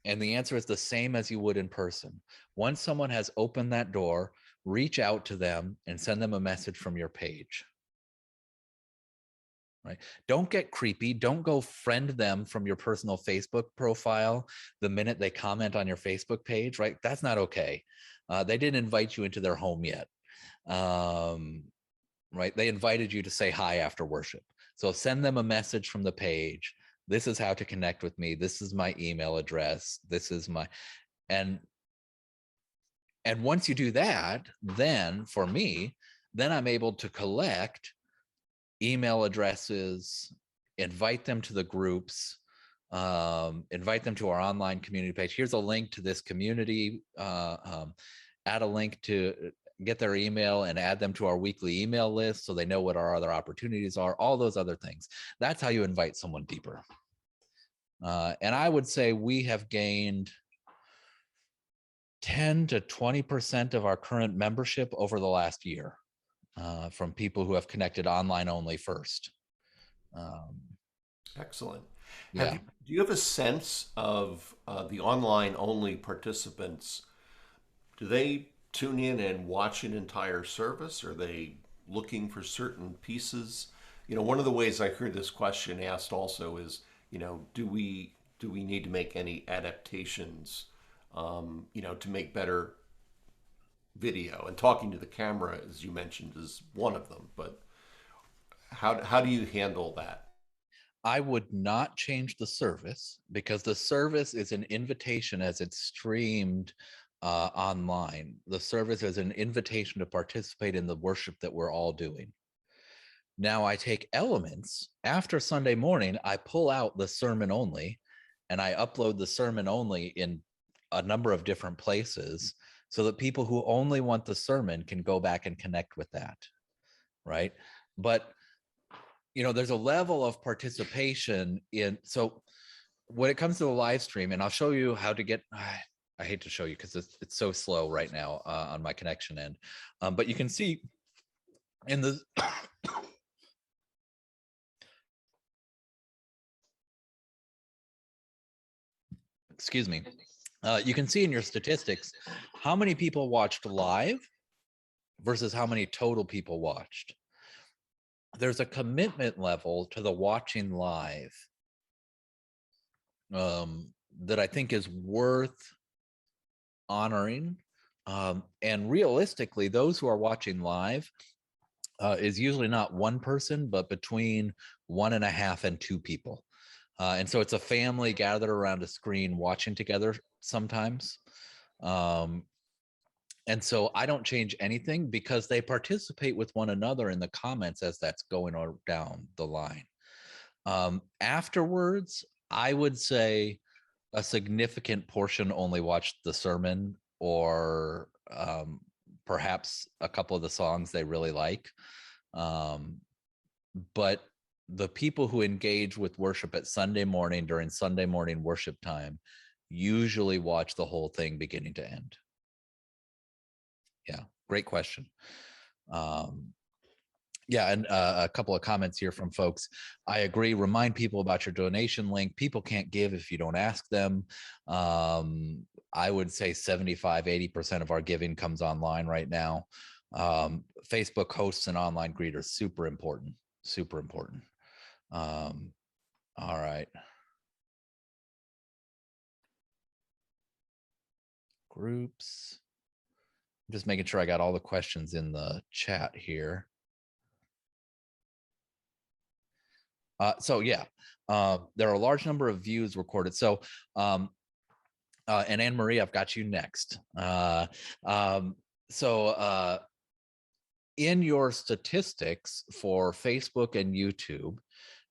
[SPEAKER 1] And the answer is the same as you would in person. Once someone has opened that door, reach out to them and send them a message from your page. Right? Don't get creepy. Don't go friend them from your personal Facebook profile the minute they comment on your Facebook page, right? That's not okay. They didn't invite you into their home yet. Right? They invited you to say hi after worship. So send them a message from the page. This is how to connect with me. This is my email address. This is my, and once you do that, then for me, then I'm able to collect email addresses, invite them to the groups, invite them to our online community page. Here's a link to this community, add a link to get their email and add them to our weekly email list so they know what our other opportunities are, all those other things. That's how you invite someone deeper. And I would say we have gained 10 to 20% of our current membership over the last year from people who have connected online only first.
[SPEAKER 4] Excellent.
[SPEAKER 1] Yeah.
[SPEAKER 4] Do you have a sense of the online only participants? Do they tune in and watch an entire service? Are they looking for certain pieces? You know, one of the ways I heard this question asked also is, you know, do we need to make any adaptations, you know, to make better video? And talking to the camera, as you mentioned, is one of them. But how do you handle that?
[SPEAKER 1] I would not change the service because the service is an invitation as it's streamed online. The service is an invitation to participate in the worship that we're all doing. Now I take elements after Sunday morning, I pull out the sermon only and I upload the sermon only in a number of different places so that people who only want the sermon can go back and connect with that. Right. But, you know, there's a level of participation in, so when it comes to the live stream, and I'll show you how to get, I hate to show you because it's so slow right now on my connection end. But you can see in the excuse me, you can see in your statistics how many people watched live versus how many total people watched. There's a commitment level to the watching live that I think is worth honoring. And realistically, those who are watching live is usually not one person, but between 1.5 and 2 people. And so it's a family gathered around a screen watching together sometimes. And so I don't change anything because they participate with one another in the comments as that's going down the line. Afterwards, I would say a significant portion only watched the sermon or perhaps a couple of the songs they really like. But the people who engage with worship at Sunday morning during Sunday morning worship time usually watch the whole thing beginning to end. Yeah, great question. Yeah, and a couple of comments here from folks. I agree. Remind people about your donation link. People can't give if you don't ask them. I would say 75-80% of our giving comes online right now. Facebook hosts and online greeters, super important, super important. All right. Groups. I'm just making sure I got all the questions in the chat here. So yeah, there are a large number of views recorded. So, and Anne Marie, I've got you next. In your statistics for Facebook and YouTube,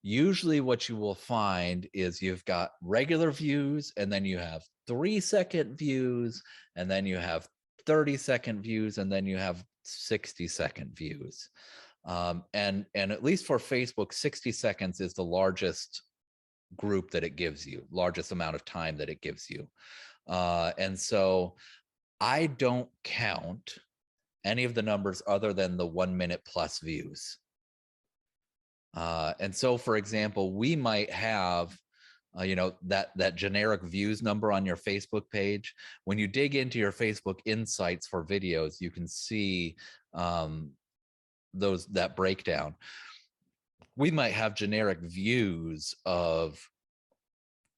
[SPEAKER 1] usually what you will find is you've got regular views, and then you have 3-second views, and then you have 30-second views, and then you have 60-second views. And at least for Facebook, 60 seconds is the largest group that it gives you, largest amount of time that it gives you. And so I don't count any of the numbers other than the 1 minute plus views. And so, for example, we might have that generic views number on your Facebook page. When you dig into your Facebook insights for videos, you can see that breakdown. We might have generic views of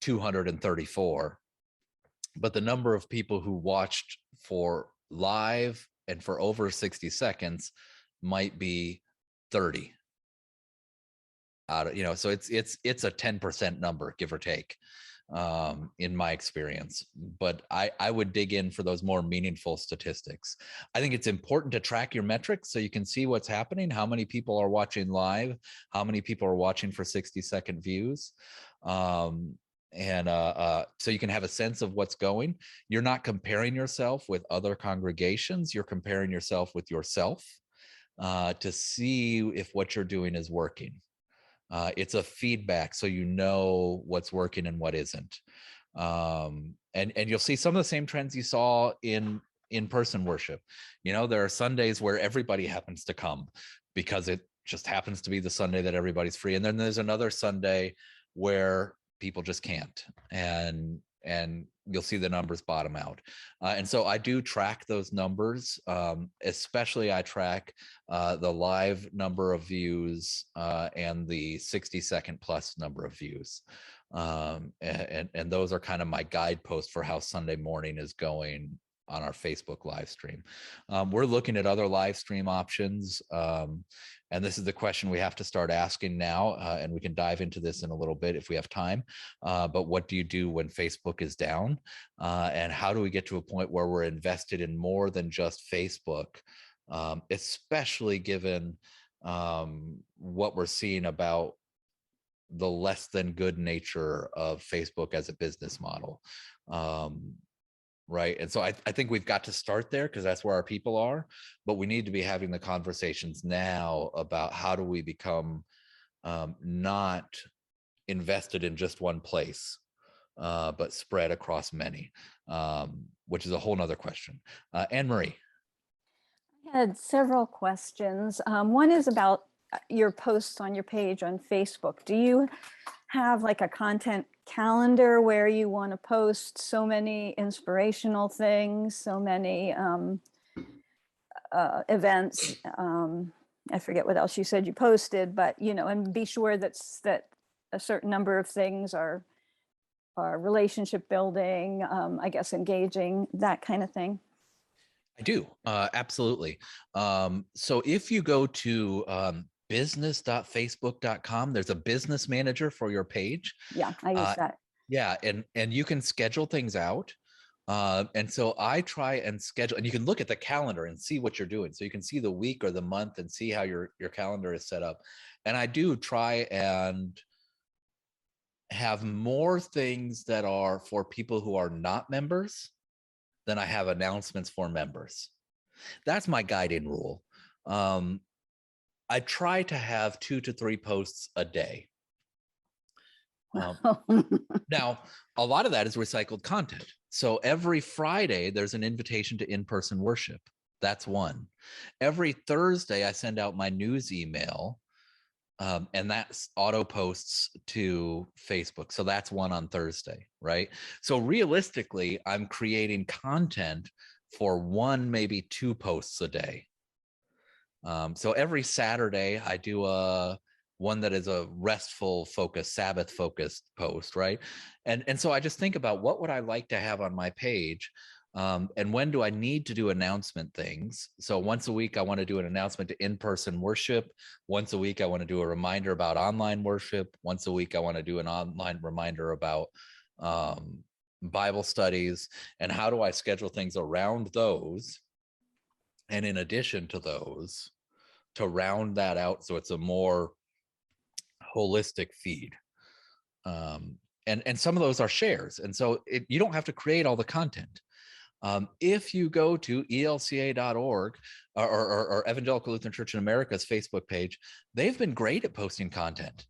[SPEAKER 1] 234, but the number of people who watched for live and for over 60 seconds might be 30 out of, so it's a 10% number, give or take, in my experience. But I would dig in for those more meaningful statistics. I think it's important to track your metrics so you can see what's happening, how many people are watching live, how many people are watching for 60-second views. So you can have a sense of what's going. You're not comparing yourself with other congregations. You're comparing yourself with yourself to see if what you're doing is working. It's a feedback, so you know what's working and what isn't. And you'll see some of the same trends you saw in in-person worship. There are Sundays where everybody happens to come because it just happens to be the Sunday that everybody's free. And then there's another Sunday where people just can't, and you'll see the numbers bottom out. And so I do track those numbers. Especially I track the live number of views and the 60-second plus number of views. And those are kind of my guideposts for how Sunday morning is going on our Facebook live stream. We're looking at other live stream options. And this is the question we have to start asking now, and we can dive into this in a little bit if we have time. But what do you do when Facebook is down? And how do we get to a point where we're invested in more than just Facebook, especially given what we're seeing about the less than good nature of Facebook as a business model. Right. And so I think we've got to start there because that's where our people are, but we need to be having the conversations now about how do we become not invested in just one place, but spread across many. which is a whole nother question. Anne Marie.
[SPEAKER 6] I had several questions. One is about your posts on your page on Facebook. Do you have like a content calendar where you want to post so many inspirational things, so many events? I forget what else you said you posted, but and be sure that a certain number of things are relationship building, I guess engaging, that kind of thing.
[SPEAKER 1] I do, absolutely. So if you go to business.facebook.com, there's a business manager for your page.
[SPEAKER 6] Yeah, I use that.
[SPEAKER 1] Yeah, and you can schedule things out. And so I try and schedule, and you can look at the calendar and see what you're doing. So you can see the week or the month and see how your calendar is set up. And I do try and have more things that are for people who are not members than I have announcements for members. That's my guiding rule. I try to have 2 to 3 posts a day. Now, a lot of that is recycled content. So every Friday, there's an invitation to in-person worship. That's one. Every Thursday, I send out my news email, and that's auto posts to Facebook. So that's one on Thursday, right? So realistically, I'm creating content for 1, maybe 2 posts a day. So every Saturday, I do one that is a restful focus, Sabbath focused post, right? And so I just think about what would I like to have on my page, and when do I need to do announcement things? So once a week, I want to do an announcement to in-person worship. Once a week, I want to do a reminder about online worship. Once a week, I want to do an online reminder about Bible studies. And how do I schedule things around those? And in addition to those, to round that out so it's a more holistic feed. And some of those are shares. And so you don't have to create all the content. If you go to elca.org or Evangelical Lutheran Church in America's Facebook page, they've been great at posting content.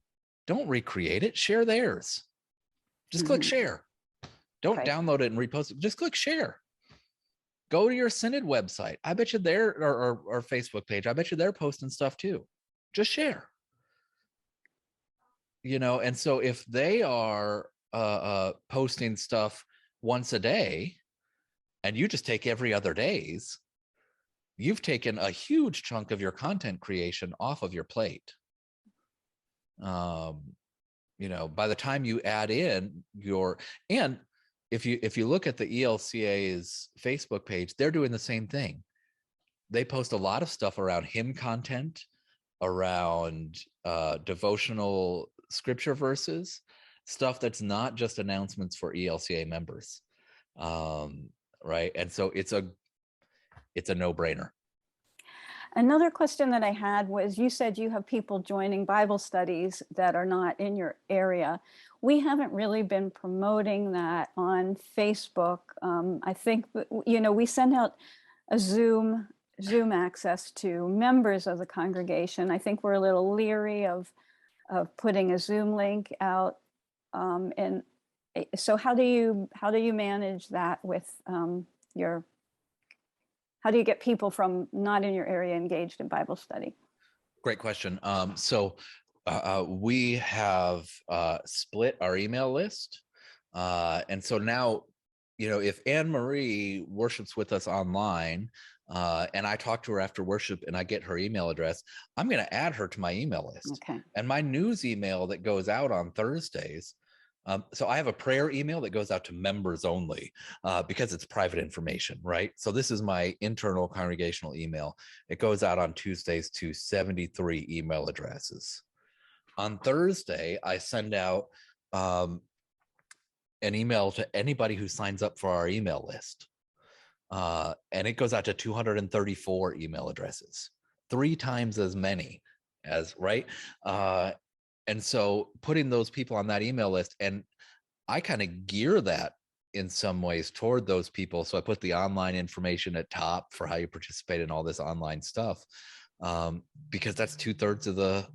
[SPEAKER 1] Don't recreate it, share theirs. Just click share. Don't download it and repost it. Just click share. Go to your Synod website. I bet you or Facebook page, I bet you they're posting stuff too. Just share. And so if they are posting stuff once a day, and you just take every other days, you've taken a huge chunk of your content creation off of your plate. By the time you add in and if you look at the ELCA's Facebook page, they're doing the same thing. They post a lot of stuff around hymn content, around devotional scripture verses, stuff that's not just announcements for ELCA members. Right. And so it's a no-brainer.
[SPEAKER 6] Another question that I had was, you said you have people joining Bible studies that are not in your area. We haven't really been promoting that on Facebook. I think, we send out a Zoom access to members of the congregation. I think we're a little leery of putting a Zoom link out. And so how do you manage that with how do you get people from not in your area engaged in Bible study?
[SPEAKER 1] Great question. So we have split our email list. And so now, if Anne Marie worships with us online, and I talk to her after worship and I get her email address, I'm going to add her to my email list.
[SPEAKER 6] Okay.
[SPEAKER 1] And my news email that goes out on Thursdays, so I have a prayer email that goes out to members only because it's private information, right? So this is my internal congregational email. It goes out on Tuesdays to 73 email addresses. On Thursday, I send out an email to anybody who signs up for our email list. And it goes out to 234 email addresses, 3 times as many as, right? And so putting those people on that email list, and I kind of gear that in some ways toward those people. So I put the online information at top for how you participate in all this online stuff, because that's 2/3 of the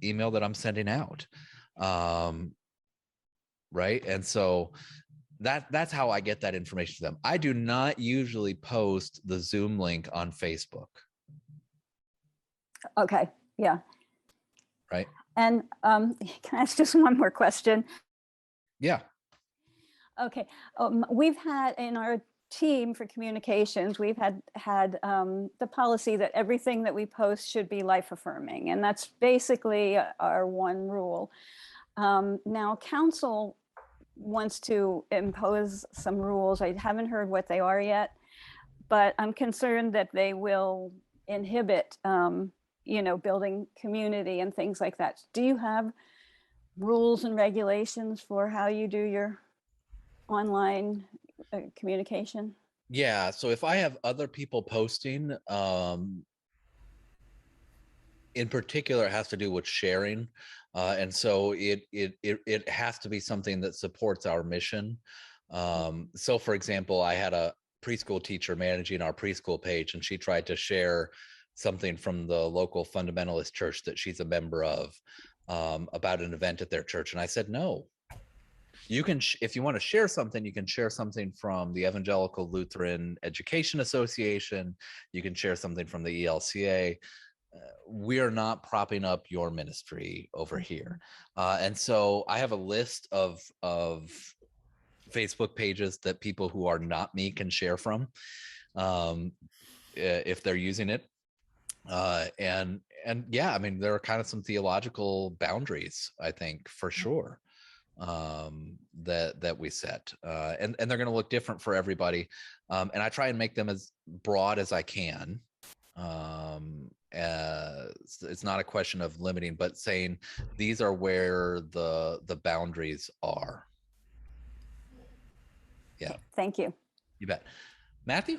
[SPEAKER 1] email that I'm sending out. Right. And so that's how I get that information to them. I do not usually post the Zoom link on Facebook.
[SPEAKER 6] Okay, yeah.
[SPEAKER 1] Right.
[SPEAKER 6] And can I ask just one more question?
[SPEAKER 1] Yeah.
[SPEAKER 6] Okay. We've had in our team for communications, we've had the policy that everything that we post should be life affirming. And that's basically our one rule. Now, council wants to impose some rules. I haven't heard what they are yet, but I'm concerned that they will inhibit, building community and things like that. Do you have rules and regulations for how you do your online communication?
[SPEAKER 1] Yeah. So if I have other people posting, in particular, it has to do with sharing. And so it has to be something that supports our mission. So for example, I had a preschool teacher managing our preschool page, and she tried to share something from the local fundamentalist church that she's a member of, about an event at their church. And I said, no, you can, if you want to share something, you can share something from the Evangelical Lutheran Education Association. You can share something from the ELCA. We are not propping up your ministry over here. And so I have a list of Facebook pages that people who are not me can share from, if they're using it. And yeah, I mean, there are kind of some theological boundaries, I think, for sure, that we set, and they're going to look different for everybody. And I try and make them as broad as I can. It's not a question of limiting, but saying these are where the boundaries are. Yeah.
[SPEAKER 6] Thank you.
[SPEAKER 1] You bet. Matthew,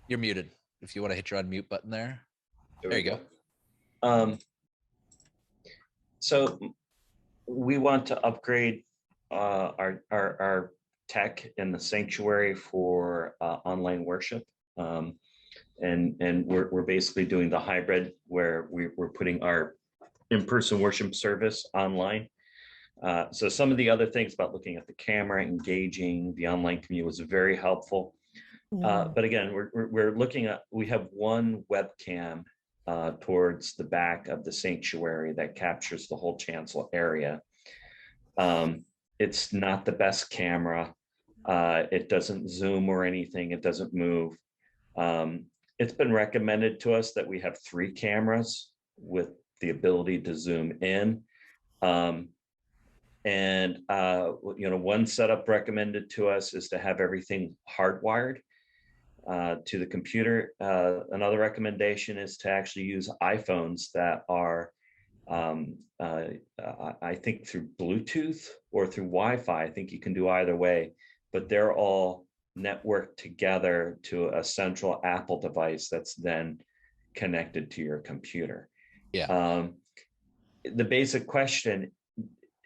[SPEAKER 1] you're muted. If you want to hit your unmute button there. There you go.
[SPEAKER 7] So we want to upgrade our tech in the sanctuary for online worship. And we're basically doing the hybrid where we're putting our in-person worship service online. So some of the other things about looking at the camera, engaging the online community was very helpful. But again, we're looking at, we have one webcam towards the back of the sanctuary that captures the whole chancel area. It's not the best camera. It doesn't zoom or anything. It doesn't move. It's been recommended to us that we have 3 cameras with the ability to zoom in. One setup recommended to us is to have everything hardwired to the computer. Another recommendation is to actually use iPhones that are, I think through Bluetooth or through Wi-Fi. I think you can do either way, but they're all networked together to a central Apple device that's then connected to your computer.
[SPEAKER 1] Yeah.
[SPEAKER 7] The basic question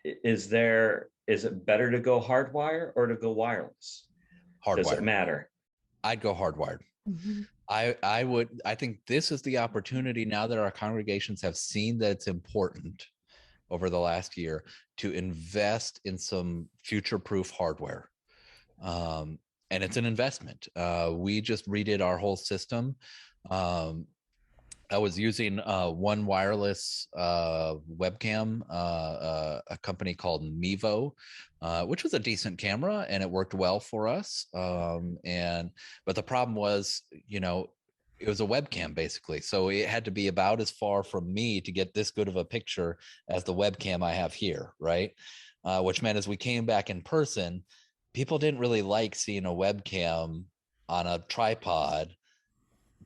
[SPEAKER 7] is it better to go hardwire or to go wireless?
[SPEAKER 1] Hardwired.
[SPEAKER 7] Does it matter?
[SPEAKER 1] I'd go hardwired.
[SPEAKER 5] Mhm.
[SPEAKER 1] I think this is the opportunity, now that our congregations have seen that it's important over the last year, to invest in some future-proof hardware. And it's an investment. We just redid our whole system. I was using one wireless webcam, a company called Mevo, which was a decent camera, and it worked well for us. But the problem was, it was a webcam basically. So it had to be about as far from me to get this good of a picture as the webcam I have here, right? Which meant as we came back in person, people didn't really like seeing a webcam on a tripod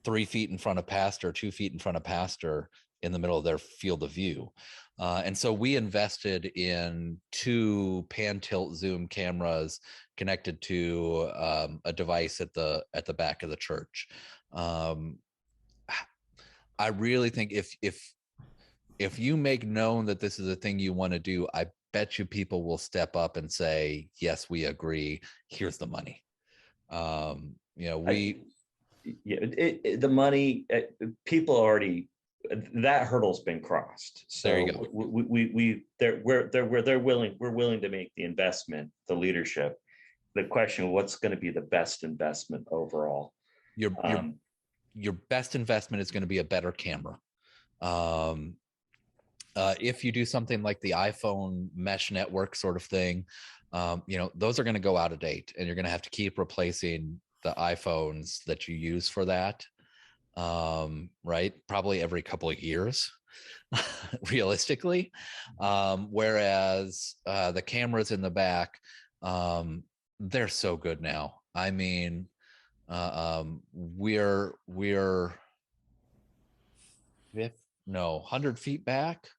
[SPEAKER 1] 3 feet in front of pastor, 2 feet in front of pastor, in the middle of their field of view. And so we invested in 2 pan tilt zoom cameras connected to a device at the back of the church. I really think if you make known that this is a thing you want to do, I bet you people will step up and say, yes, we agree. Here's the money.
[SPEAKER 7] The money, people already that hurdle's been crossed. So
[SPEAKER 1] there you go.
[SPEAKER 7] We're willing to make the investment, the leadership. The question, what's going to be the best investment overall?
[SPEAKER 1] Your best investment is going to be a better camera. If you do something like the iPhone mesh network sort of thing, those are going to go out of date, and you're going to have to keep replacing the iPhones that you use for that. Right? Probably every couple of years, realistically. Whereas the cameras in the back, they're so good now. I mean, we're 100 feet back,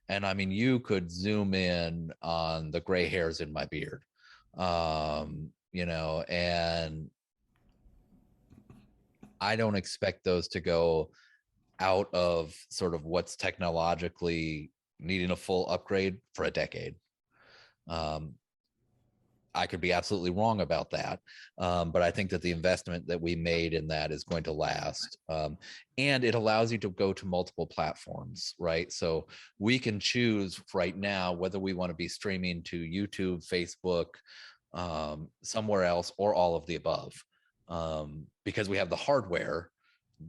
[SPEAKER 1] and I mean, you could zoom in on the gray hairs in my beard, and I don't expect those to go out of sort of what's technologically needing a full upgrade for a decade. I could be absolutely wrong about that, but I think that the investment that we made in that is going to last, and it allows you to go to multiple platforms, right? So we can choose right now whether we want to be streaming to YouTube, Facebook, somewhere else, or all of the above, because we have the hardware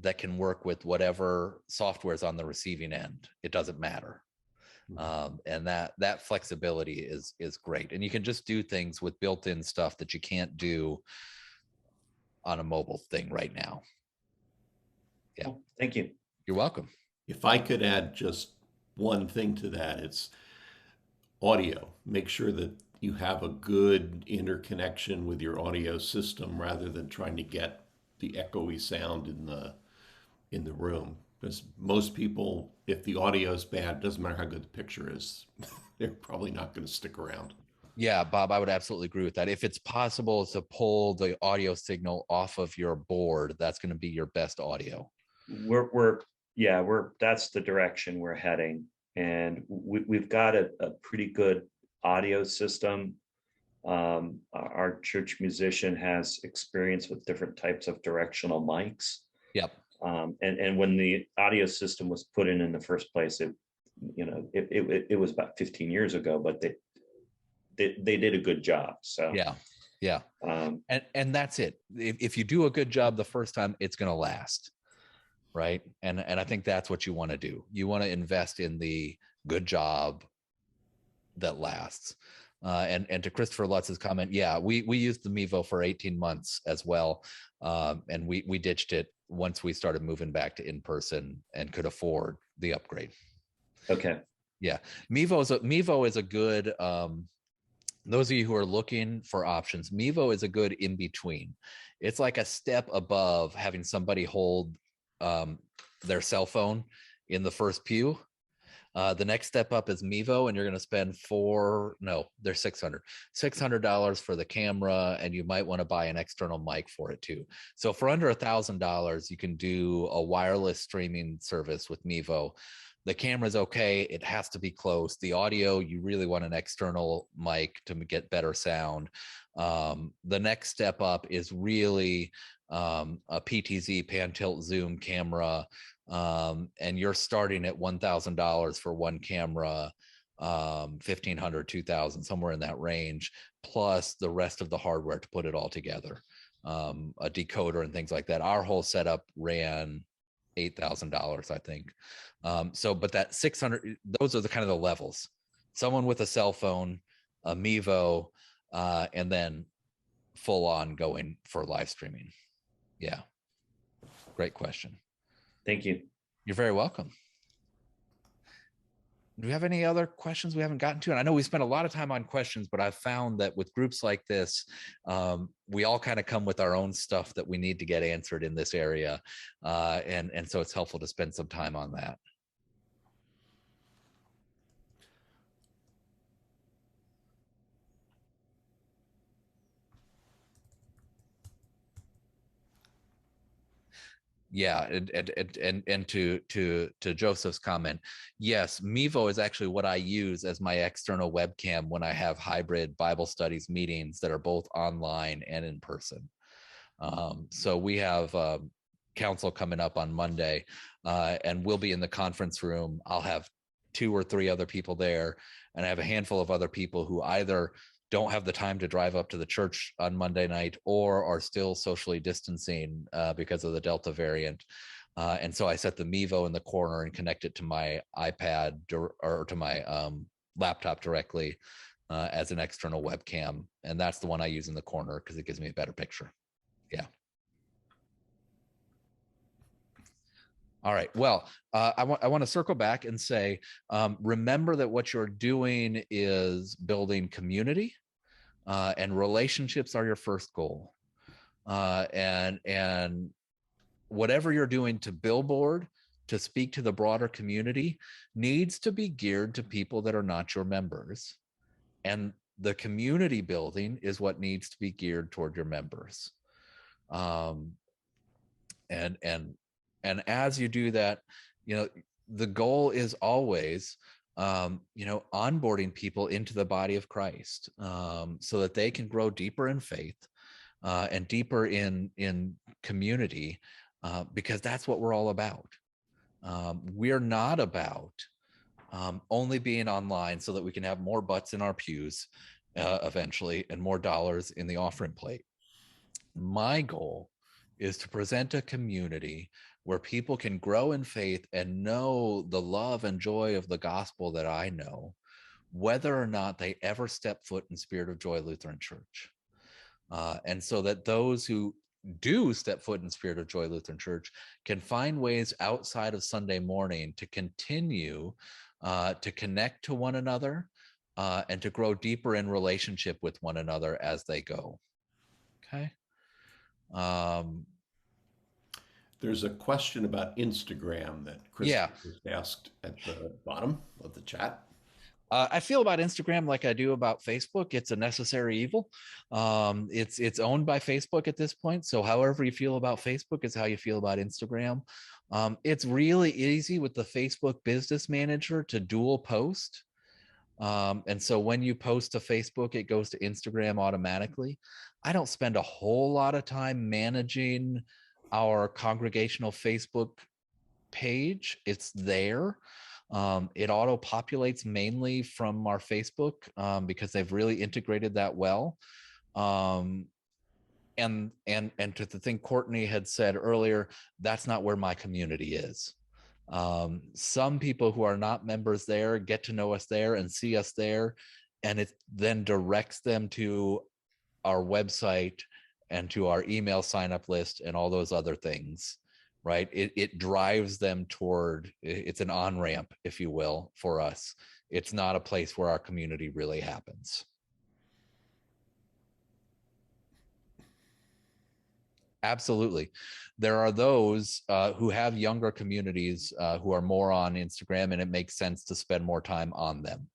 [SPEAKER 1] that can work with whatever software is on the receiving end. It doesn't matter. And that flexibility is great, and you can just do things with built-in stuff that you can't do on a mobile thing right now. Yeah.
[SPEAKER 7] Oh, thank you.
[SPEAKER 1] You're welcome.
[SPEAKER 4] If I could add just one thing to that, it's audio. Make sure that you have a good interconnection with your audio system rather than trying to get the echoey sound in the room. Because most people, if the audio is bad, it doesn't matter how good the picture is, they're probably not going to stick around.
[SPEAKER 1] Yeah, Bob, I would absolutely agree with that. If it's possible to pull the audio signal off of your board, that's going to be your best audio. That's the direction we're heading. And we've got a pretty good audio system. Our church musician has experience with different types of directional mics. Yep.
[SPEAKER 7] And when the audio system was put in the first place, it was about 15 years ago, but they did a good job. So
[SPEAKER 1] yeah. And that's it. If you do a good job the first time, it's going to last, right? And I think that's what you want to do. You want to invest in the good job that lasts. And to Christopher Lutz's comment, yeah, we used the Mevo for 18 months as well, and we ditched it once we started moving back to in-person and could afford the upgrade.
[SPEAKER 7] Okay.
[SPEAKER 1] Yeah, Mevo is a good. Those of you who are looking for options, Mevo is a good in between. It's like a step above having somebody hold their cell phone in the first pew. The next step up is Mevo, and you're going to spend they're $600 for the camera, and you might want to buy an external mic for it too. So for under $1,000, you can do a wireless streaming service with Mevo. The camera's okay. It has to be close. The audio, you really want an external mic to get better sound. The next step up is really a PTZ, pan tilt zoom camera. And you're starting at $1,000 for one camera, $1,500, $2,000, somewhere in that range, plus the rest of the hardware to put it all together, a decoder and things like that. Our whole setup ran $8,000, I think. But that 600, those are the kind of the levels. Someone with a cell phone, a Mevo, and then full on going for live streaming. Yeah. Great question.
[SPEAKER 7] Thank you.
[SPEAKER 1] You're very welcome. Do we have any other questions we haven't gotten to? And I know we spent a lot of time on questions, but I've found that with groups like this, we all kind of come with our own stuff that we need to get answered in this area. And so it's helpful to spend some time on that. Yeah, and to Joseph's comment, yes, Mevo is actually what I use as my external webcam when I have hybrid Bible studies meetings that are both online and in person. So we have council coming up on Monday, and we'll be in the conference room. I'll have 2 or 3 other people there, and I have a handful of other people who either don't have the time to drive up to the church on Monday night or are still socially distancing because of the Delta variant. And so I set the Mevo in the corner and connect it to my iPad or to my laptop directly as an external webcam. And that's the one I use in the corner because it gives me a better picture. Yeah. All right. Well, I want to circle back and say, remember that what you're doing is building community, and relationships are your first goal. And whatever you're doing to billboard, to speak to the broader community, needs to be geared to people that are not your members. And the community building is what needs to be geared toward your members. And as you do that, the goal is always, onboarding people into the body of Christ, so that they can grow deeper in faith, and deeper in community, because that's what we're all about. We're not about only being online so that we can have more butts in our pews eventually and more dollars in the offering plate. My goal is to present a community where people can grow in faith and know the love and joy of the gospel that I know, whether or not they ever step foot in Spirit of Joy Lutheran Church. And so that those who do step foot in Spirit of Joy Lutheran Church can find ways outside of Sunday morning to continue to connect to one another, and to grow deeper in relationship with one another as they go. Okay.
[SPEAKER 4] There's a question about Instagram that Chris asked at the bottom of the chat.
[SPEAKER 1] I feel about Instagram like I do about Facebook. It's a necessary evil. It's owned by Facebook at this point. So however you feel about Facebook is how you feel about Instagram. It's really easy with the Facebook Business Manager to dual post. And so when you post to Facebook, it goes to Instagram automatically. I don't spend a whole lot of time managing our congregational Facebook page. It's there. It auto populates mainly from our Facebook, because they've really integrated that well. And to the thing Courtney had said earlier, that's not where my community is. Some people who are not members there get to know us there and see us there, and it then directs them to our website and to our email sign-up list and all those other things, right? It drives them toward, it's an on-ramp, if you will, for us. It's not a place where our community really happens. Absolutely. There are those who have younger communities who are more on Instagram, and it makes sense to spend more time on them.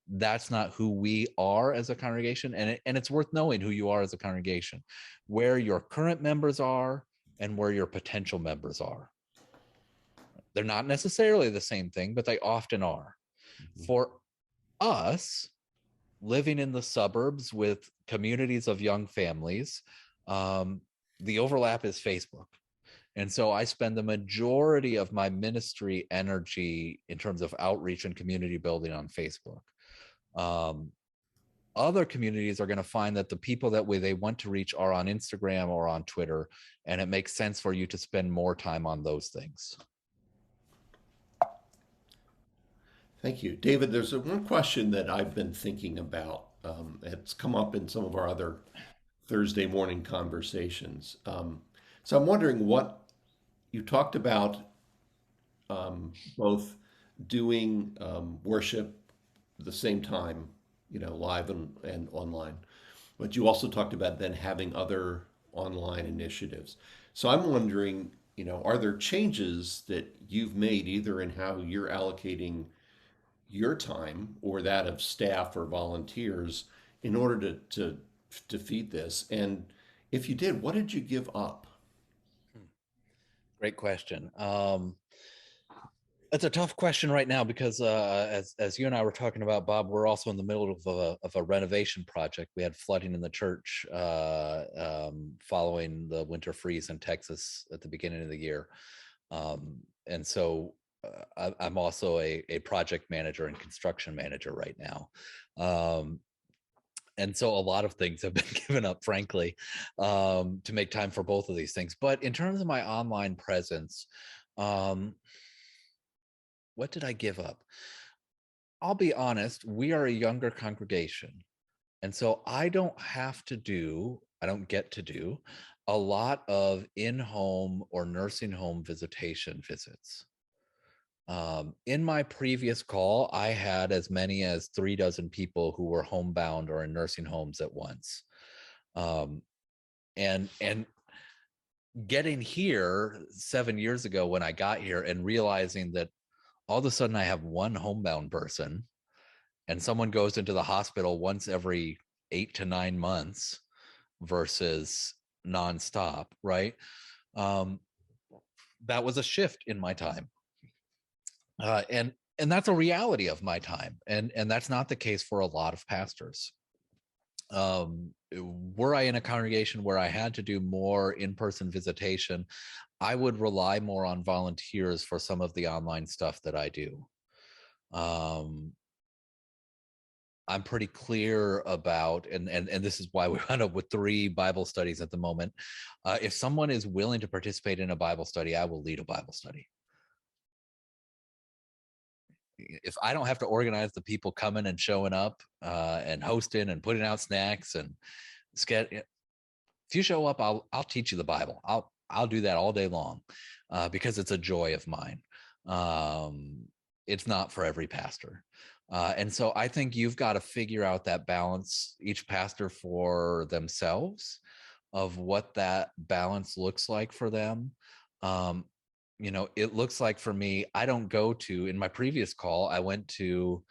[SPEAKER 1] That's not who we are as a congregation, and it's worth knowing who you are as a congregation, where your current members are and where your potential members are. They're not necessarily the same thing, but they often are. Mm-hmm. For us, living in the suburbs with communities of young families, the overlap is Facebook. And so I spend the majority of my ministry energy in terms of outreach and community building on Facebook. Other communities are going to find that the people that they want to reach are on Instagram or on Twitter, and it makes sense for you to spend more time on those things.
[SPEAKER 4] Thank you. David, there's one question that I've been thinking about. It's come up in some of our other Thursday morning conversations. So I'm wondering what you talked about, both doing worship at the same time, live and online, but you also talked about then having other online initiatives. So I'm wondering, are there changes that you've made either in how you're allocating your time or that of staff or volunteers in order to feed this? And if you did, what did you give up?
[SPEAKER 1] Great question. It's a tough question right now because as you and I were talking about, Bob, we're also in the middle of a renovation project. We had flooding in the church following the winter freeze in Texas at the beginning of the year. And so I'm also a project manager and construction manager right now. And so a lot of things have been given up, frankly, to make time for both of these things. But in terms of my online presence, what did I give up? I'll be honest, we are a younger congregation. And so I don't get to do a lot of in-home or nursing home visitation visits. In my previous call, I had as many as 36 people who were homebound or in nursing homes at once. And getting here 7 years ago when I got here and realizing that all of a sudden I have one homebound person and someone goes into the hospital once every 8 to 9 months versus nonstop, right? That was a shift in my time. And that's a reality of my time. And that's not the case for a lot of pastors. Were I in a congregation where I had to do more in-person visitation, I would rely more on volunteers for some of the online stuff that I do. I'm pretty clear about, and this is why we wound up with 3 Bible studies at the moment. If someone is willing to participate in a Bible study, I will lead a Bible study. If I don't have to organize the people coming and showing up and hosting and putting out snacks and if you show up, I'll teach you the Bible. I'll do that all day long because it's a joy of mine. It's not for every pastor. And so I think you've got to figure out that balance, each pastor for themselves, of what that balance looks like for them. It looks like for me, I don't go to, in my previous call, I went to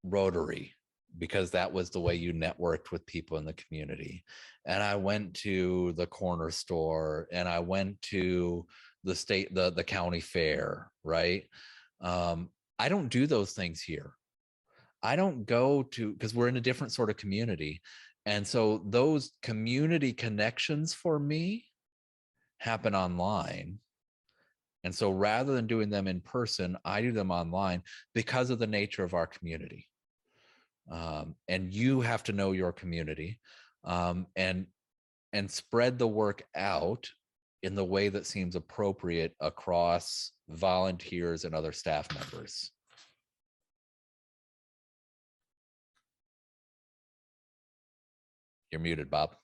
[SPEAKER 1] Rotary because that was the way you networked with people in the community. And I went to the corner store and I went to the county fair, right? I don't do those things here. I don't go to, because we're in a different sort of community. And so those community connections for me happen online. And so rather than doing them in person, I do them online because of the nature of our community. And you have to know your community and spread the work out in the way that seems appropriate across volunteers and other staff members. You're muted, Bob.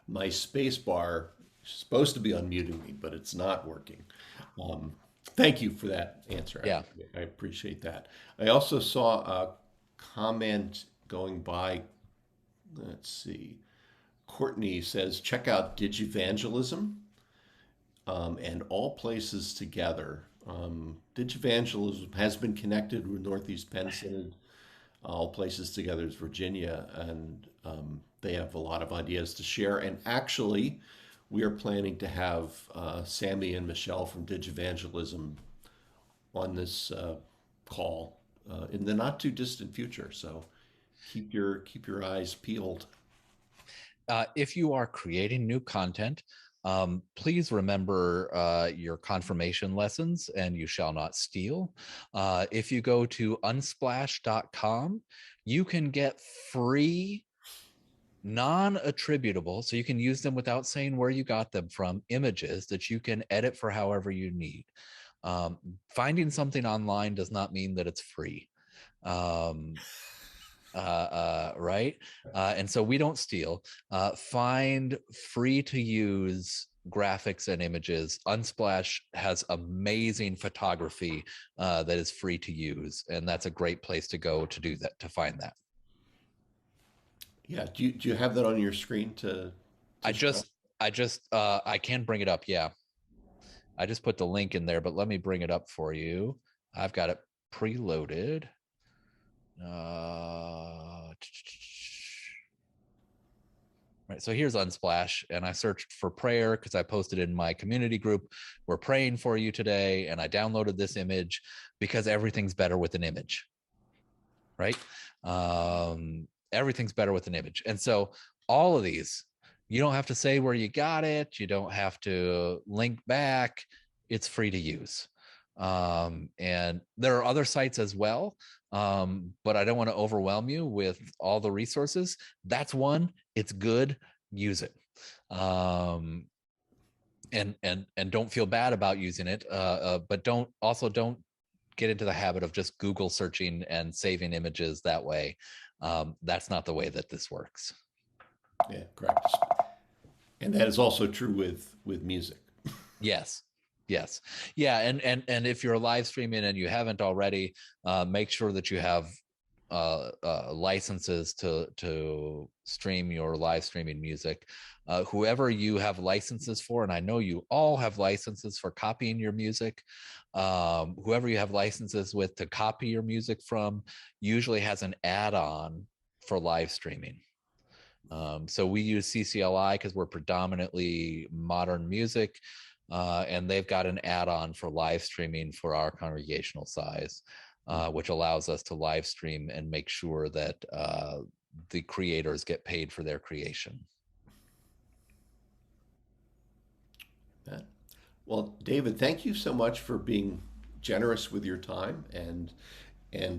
[SPEAKER 4] My space bar is supposed to be unmuting me, but it's not working. Thank you for that answer.
[SPEAKER 1] Yeah.
[SPEAKER 4] I appreciate that. I also saw a comment going by. Let's see. Courtney says, check out Digivangelism and All Places Together. Digivangelism has been connected with Northeast Penn Synod. All Places Together is Virginia, and they have a lot of ideas to share. And actually, we are planning to have Sammy and Michelle from Digivangelism on this call in the not too distant future. So keep your eyes peeled.
[SPEAKER 1] If you are creating new content, please remember your confirmation lessons and you shall not steal. If you go to unsplash.com, you can get free non-attributable, so you can use them without saying where you got them from, images that you can edit for however you need. Finding something online does not mean that it's free. Right? And so we don't steal. Find free to use graphics and images. Unsplash has amazing photography that is free to use, and that's a great place to go to do that, to find that.
[SPEAKER 4] Yeah. Do you have that on your screen
[SPEAKER 1] I can bring it up. Yeah. I just put the link in there, but let me bring it up for you. I've got it preloaded. Right. So here's Unsplash, and I searched for prayer because I posted in my community group, we're praying for you today. And I downloaded this image because everything's better with an image, right? Everything's better with an image. And so all of these, you don't have to say where you got it. You don't have to link back. It's free to use. And there are other sites as well, but I don't want to overwhelm you with all the resources. That's one. It's good. Use it. And don't feel bad about using it. But don't get into the habit of just Google searching and saving images that way. That's not the way that this works.
[SPEAKER 4] Yeah, correct. And that is also true with music.
[SPEAKER 1] Yes. Yeah. And if you're live streaming and you haven't already, make sure that you have licenses to stream your live streaming music. Whoever you have licenses for, and I know you all have licenses for copying your music, whoever you have licenses with to copy your music from usually has an add-on for live streaming. So we use CCLI because we're predominantly modern music, and they've got an add-on for live streaming for our congregational size, which allows us to live stream and make sure that the creators get paid for their creation.
[SPEAKER 4] Well, David, thank you so much for being generous with your time and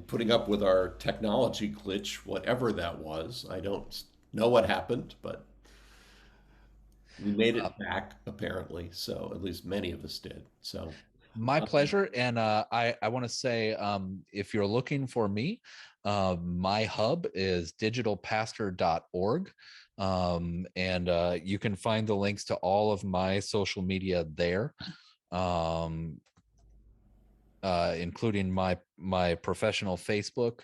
[SPEAKER 4] putting up with our technology glitch, whatever that was. I don't know what happened, but we made it back apparently. So at least many of us did. So
[SPEAKER 1] my pleasure. And I want to say, if you're looking for me, my hub is digitalpastor.org. And you can find the links to all of my social media there, including my professional Facebook,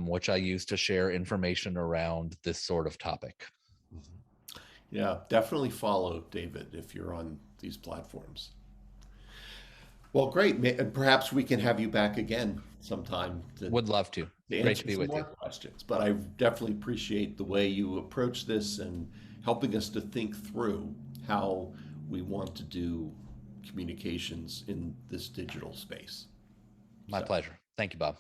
[SPEAKER 1] which I use to share information around this sort of topic.
[SPEAKER 4] Yeah, definitely follow David if you're on these platforms. Well, great. Perhaps we can have you back again sometime.
[SPEAKER 1] Would love to. Great to be with you.
[SPEAKER 4] Questions, but I definitely appreciate the way you approach this and helping us to think through how we want to do communications in this digital space.
[SPEAKER 1] My pleasure. Thank you, Bob.